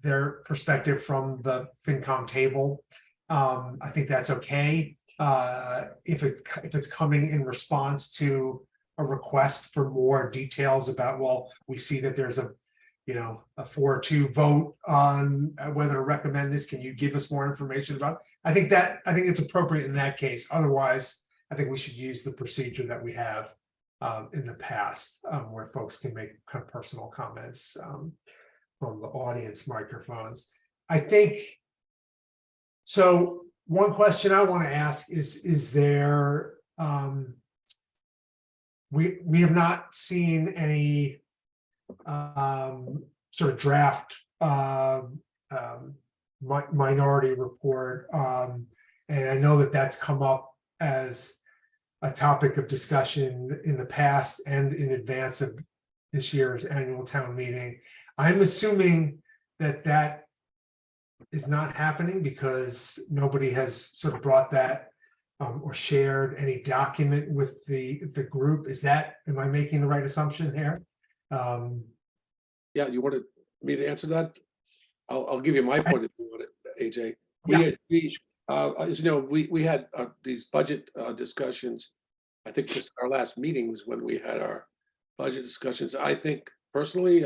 their perspective from the FinCom table. I think that's okay. If it's coming in response to a request for more details about, well, we see that there's a 4-2 vote on whether to recommend this. Can you give us more information about? I think it's appropriate in that case. Otherwise, I think we should use the procedure that we have in the past, where folks can make kind of personal comments from the audience microphones. I think so. One question I want to ask is there we have not seen any sort of draft minority report, and I know that that's come up as a topic of discussion in the past and in advance of this year's annual town meeting. I'm assuming that is not happening because nobody has sort of brought that or shared any document with the group. Am I making the right assumption here? Yeah, you wanted me to answer that? I'll give you my point of view on it, AJ. As you know, we had these budget discussions. I think just our last meeting was when we had our budget discussions. I think personally,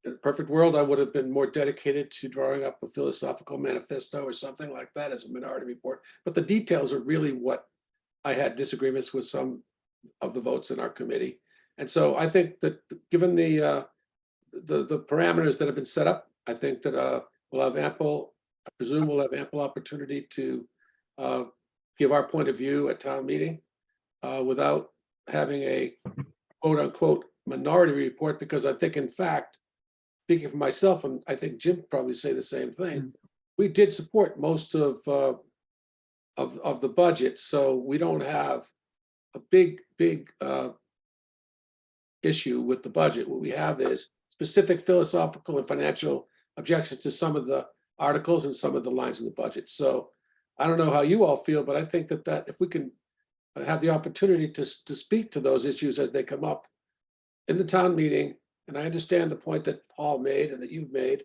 in a perfect world, I would have been more dedicated to drawing up a philosophical manifesto or something like that as a minority report. But the details are really what I had disagreements with some of the votes in our committee. And so I think that given the parameters that have been set up, I think that I presume we'll have ample opportunity to give our point of view at town meeting without having a quote unquote minority report, because I think in fact, speaking for myself, and I think Jim probably say the same thing, we did support most of the budget. So we don't have a big issue with the budget. What we have is specific philosophical and financial objections to some of the articles and some of the lines in the budget. So I don't know how you all feel, but I think that if we can have the opportunity to speak to those issues as they come up in the town meeting, and I understand the point that Paul made and that you've made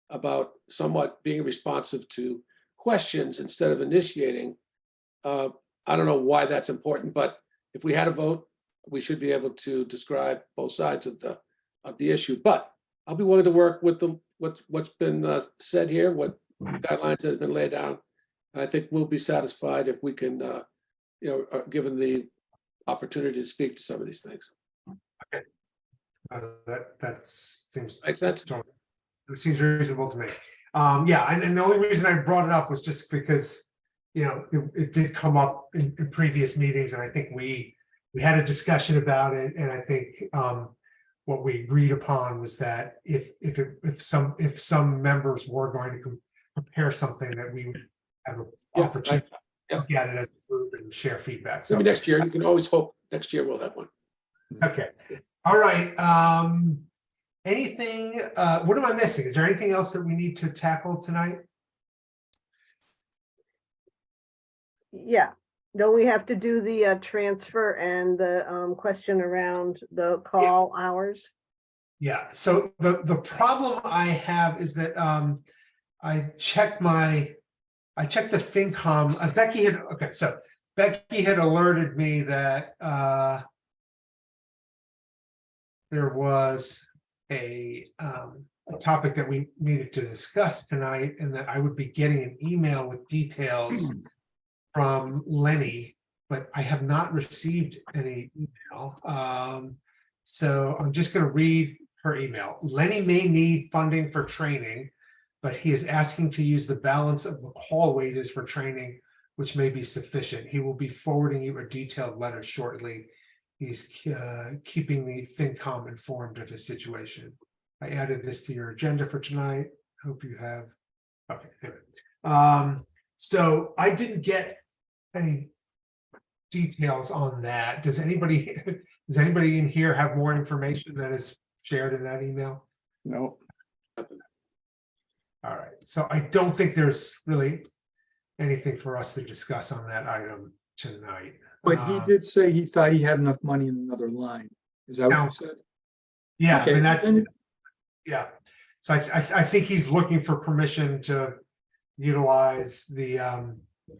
about somewhat being responsive to questions instead of initiating. I don't know why that's important, but if we had a vote, we should be able to describe both sides of the issue. But I'll be willing to work with what's been said here, what guidelines that have been laid down. And I think we'll be satisfied if we can, given the opportunity to speak to some of these things. Okay. That seems Makes sense. It seems reasonable to me. Yeah, and the only reason I brought it up was just because it did come up in previous meetings, and I think we had a discussion about it, and I think what we agreed upon was that if some members were going to prepare something, that we would have an opportunity to look at it as a group and share feedback. So maybe next year, you can always hope next year we'll have one. Okay. All right. Anything, what am I missing? Is there anything else that we need to tackle tonight? Yeah, don't we have to do the transfer and the question around the call hours? Yeah, so the problem I have is that I checked the FinCom, Becky had alerted me that there was a topic that we needed to discuss tonight, and that I would be getting an email with details from Lenny, but I have not received any email. So I'm just going to read her email. Lenny may need funding for training, but he is asking to use the balance of the call wages for training, which may be sufficient. He will be forwarding you a detailed letter shortly. He's keeping the FinCom informed of his situation. I added this to your agenda for tonight. Hope you have. Okay. Anyway. So I didn't get any details on that. Does anybody in here have more information that is shared in that email? No. All right. So I don't think there's really anything for us to discuss on that item tonight. But he did say he thought he had enough money in another line. Is that what you said? Yeah, I Okay, mean, that's, then- yeah. So I think he's looking for permission to utilize the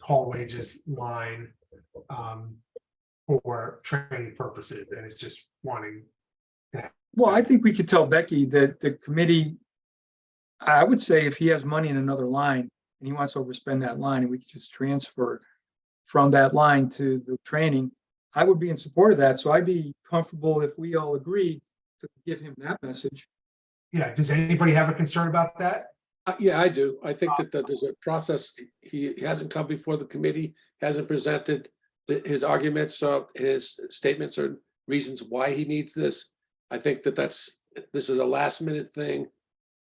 call wages line for training purposes, and it's just wanting. Well, I think we could tell Becky that the committee, I would say if he has money in another line and he wants to overspend that line and we could just transfer from that line to the training, I would be in support of that. So I'd be comfortable if we all agreed to give him that message. Yeah, does anybody have a concern about that? Yeah, I do. I think that there's a process. He hasn't come before the committee, hasn't presented his arguments, his statements or reasons why he needs this. I think that this is a last minute thing.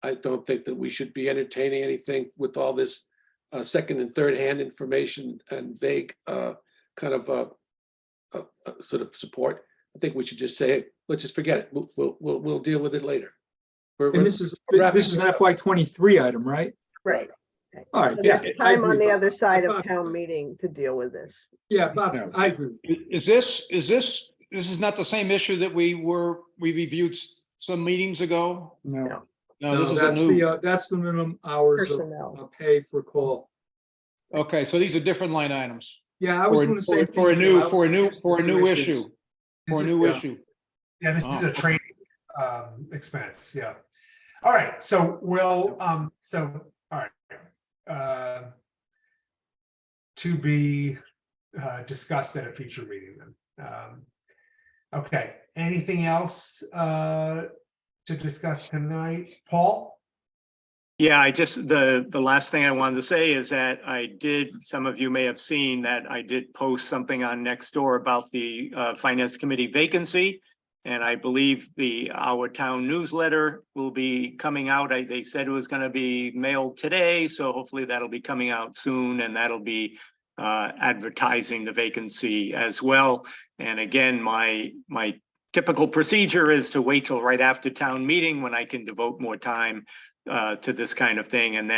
I don't think that we should be entertaining anything with all this second and third hand information and vague kind of sort of support. I think we should just say, let's just forget it. We'll deal with it later. And this is an FY23 item, right? Right. All right, So yeah. there's I time on agree, the Bob. other side Bob, of town meeting to deal with this. Yeah, Bob, I agree. Is this not the same issue that we reviewed some meetings ago? No. No, this is a That's new, that's the minimum hours of Personnel. pay for call. okay, so these are different line items. Yeah, I was doing the same. For a thing, new, Joe. I for a was new, confused for a with new two issue, issues. for a This is- new yeah. issue. Yeah, this is Oh, a okay. training expense. Yeah. All right. So we'll all right. To be discussed at a future meeting then. Okay. Anything else to discuss tonight? Paul? Yeah, the last thing I wanted to say is that some of you may have seen that I did post something on Nextdoor about the Finance Committee vacancy. And I believe our town newsletter will be coming out. They said it was going to be mailed today, so hopefully that'll be coming out soon, and that'll be advertising the vacancy as well. And again, my typical procedure is to wait till right after town meeting when I can devote more time to this kind of thing, and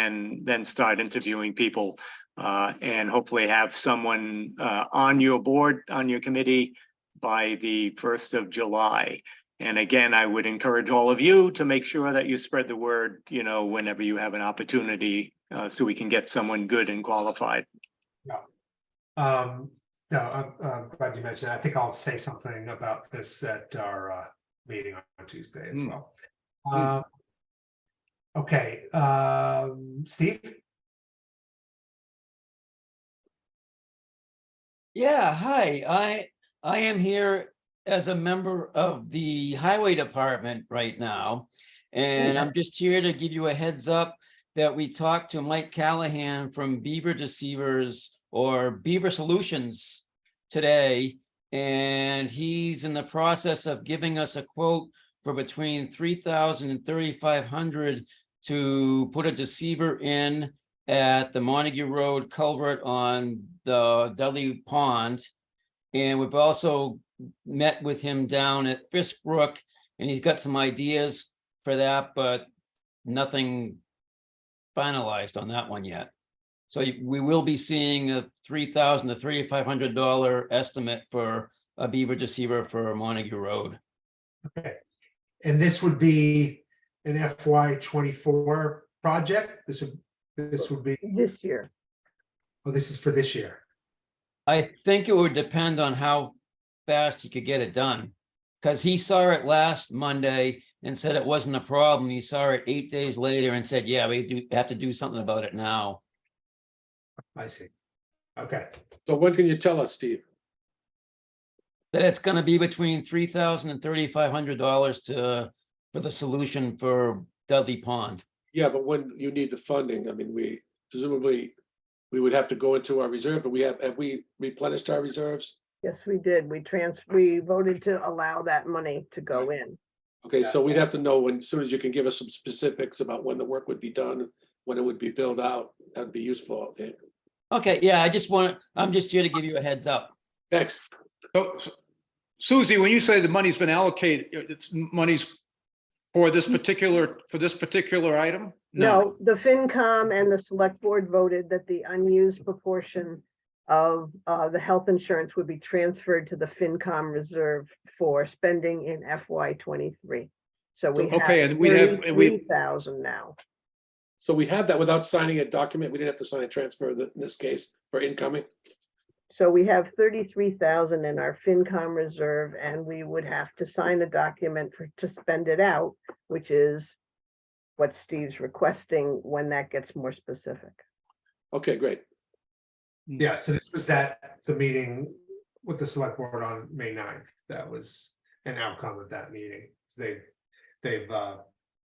then start interviewing people and hopefully have someone on your board, on your committee by the 1st of July. And again, I would encourage all of you to make sure that you spread the word, whenever you have an opportunity, so we can get someone good and qualified. No, I'm glad you mentioned that. I think I'll say something about this at our meeting on Tuesday as well. Okay, Steve? Yeah, hi. I am here as a member of the Highway Department right now. And I'm just here to give you a heads up that we talked to Mike Callahan from Beaver Deceivers or Beaver Solutions today. And he's in the process of giving us a quote for between $3,000 and $3,500 to put a deceiver in at the Montague Road culvert on the Dudley Pond. And we've also met with him down at Fiskbrook, and he's got some ideas for that, but nothing finalized on that one yet. So we will be seeing a $3,000 to $3,500 estimate for a beaver deceiver for Montague Road. Okay. And this would be an FY24 project? This would be, This year. oh, this is for this year. I think it would depend on how fast he could get it done. Because he saw it last Monday and said it wasn't a problem. He saw it 8 days later and said, yeah, we have to do something about it now. I see. Okay, So when can you tell us, Steve? That it's gonna be between $3,000 and $3,500 for the solution for Dudley Pond. Yeah, but when you need the funding, I mean, we presumably, we would have to go into our reserve, and have we replenished our reserves? Yes, we did. We voted to allow that money to go in. Okay, so we'd have to know when, as soon as you can give us some specifics about when the work would be done, when it would be billed out, that'd be useful, I think. Okay, yeah, I'm just here to give you a heads up. Thanks. So, Susie, when you say the money's been allocated, it's money's for this particular item? No, the FinCom and the select board voted that the unused proportion of the health insurance would be transferred to the FinCom reserve for spending in FY '23. So we Okay, have and we have- and we- 33,000 now. So we have that without signing a document. We didn't have to sign a transfer in this case for incoming. So we have 33,000 in our FinCom reserve, and we would have to sign a document to spend it out, which is what Steve's requesting when that gets more specific. Okay, great. yeah, so this was the meeting with the select board on May 9th. That was an outcome of that meeting. So they've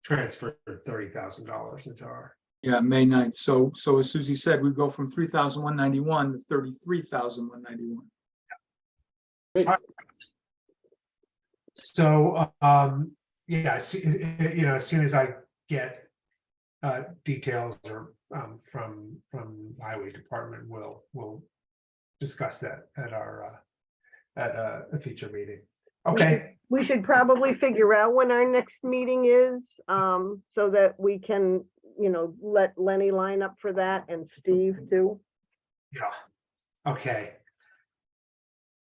transferred $30,000 into our, Yeah, May 9th. So as Susie said, we go from 3,191 to 33,191. so, yeah, as soon as I get details or from the highway department, we'll discuss that at a future meeting. Okay, We should probably figure out when our next meeting is, so that we can, let Lenny line up for that and Steve too. yeah, okay.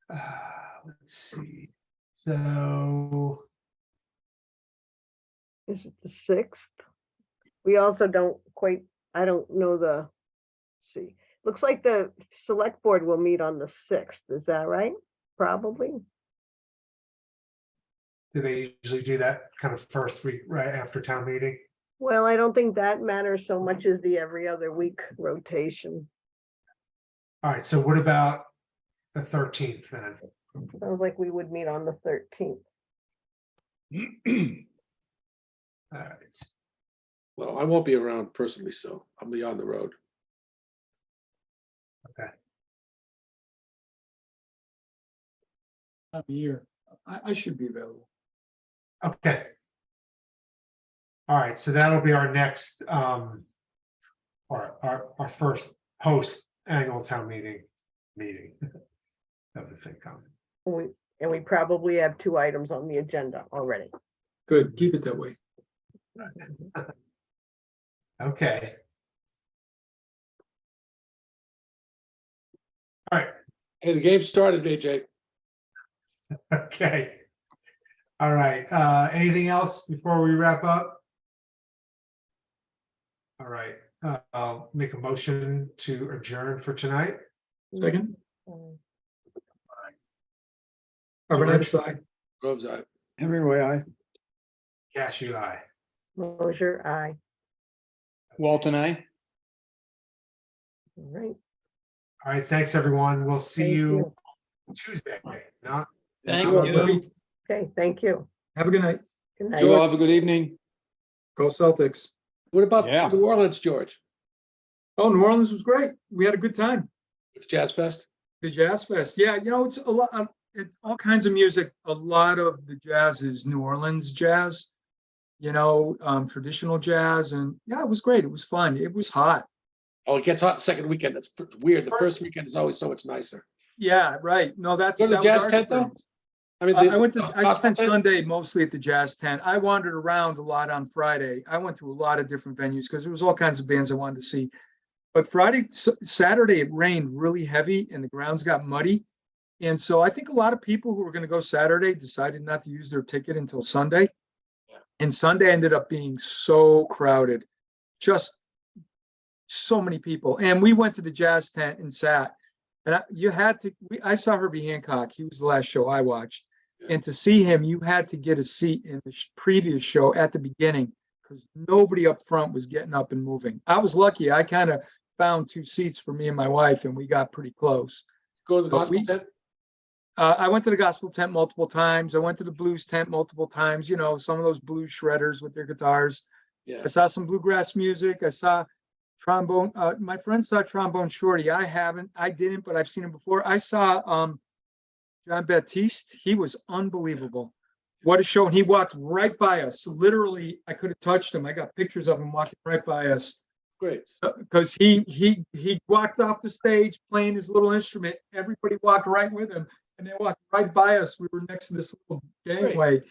Let's see, so, Is it the 6th? We also I don't know see, looks like the select board will meet on the 6th. Is that right? Probably. do they usually do that kind of first week right after town meeting? Well, I don't think that matters so much as the every other week rotation. All right, so what about the 13th then? Sounds like we would meet on the 13th. All right, Well, I won't be around personally, so I'll be on the road. Time of year. I should be available. okay. All right, so that'll be our next, our first post annual town meeting of the FinCom. And we probably have 2 items on the agenda already. Good, keep it that way. Okay. All right, Hey, the game started, AJ. okay. All right, anything else before we wrap up? All right, I'll make a motion to adjourn for tonight. Second, Um, Arvanitis, aye. Grove's eye. Henry Way, aye. Cashew, aye. Mosier, aye. Walton, I. All right. All right, thanks, everyone. We'll see Thank you Tuesday, not. Thank not you. the- Okay, thank you. Have a good night. Good night. You all have a good evening. Go Celtics. What about Yeah. New Orleans, George? Oh, New Orleans was great. We had a good time. It's Jazz Fest? The Jazz Fest. Yeah, it's a lot, all kinds of music. A lot of the jazz is New Orleans jazz, traditional jazz. And yeah, it was great. It was fun. It was hot. Oh, it gets hot the second weekend. That's weird. The first weekend is always so much nicer. Yeah, right. No, Go to the that was jazz our tent, though? experience. I mean, I gospel spent tent? Sunday mostly at the jazz tent. I wandered around a lot on Friday. I went to a lot of different venues because there was all kinds of bands I wanted to see. But Saturday, it rained really heavy and the grounds got muddy. And so I think a lot of people who were going to go Saturday decided not to use their ticket until Sunday. And Sunday ended up being so crowded, just so many people. And we went to the jazz tent and sat. And I saw Herbie Hancock. He was the last show I watched. And to see him, you had to get a seat in the previous show at the beginning because nobody up front was getting up and moving. I was lucky. I kind of found 2 seats for me and my wife, and we got pretty close. Go to the But gospel tent? I went to the gospel tent multiple times. I went to the blues tent multiple times. You know, some of those blues shredders with their guitars. Yeah. I saw some bluegrass music. I saw trombone. My friend saw Trombone Shorty. I haven't. I didn't, but I've seen him before. I saw John Baptiste. He was unbelievable. What a show. And he walked right by us. Literally, I could have touched him. I got pictures of him walking right by us. Great. So, because he walked off the stage playing his little instrument. Everybody walked right with him, and they walked right by us. We were next to this little gangway.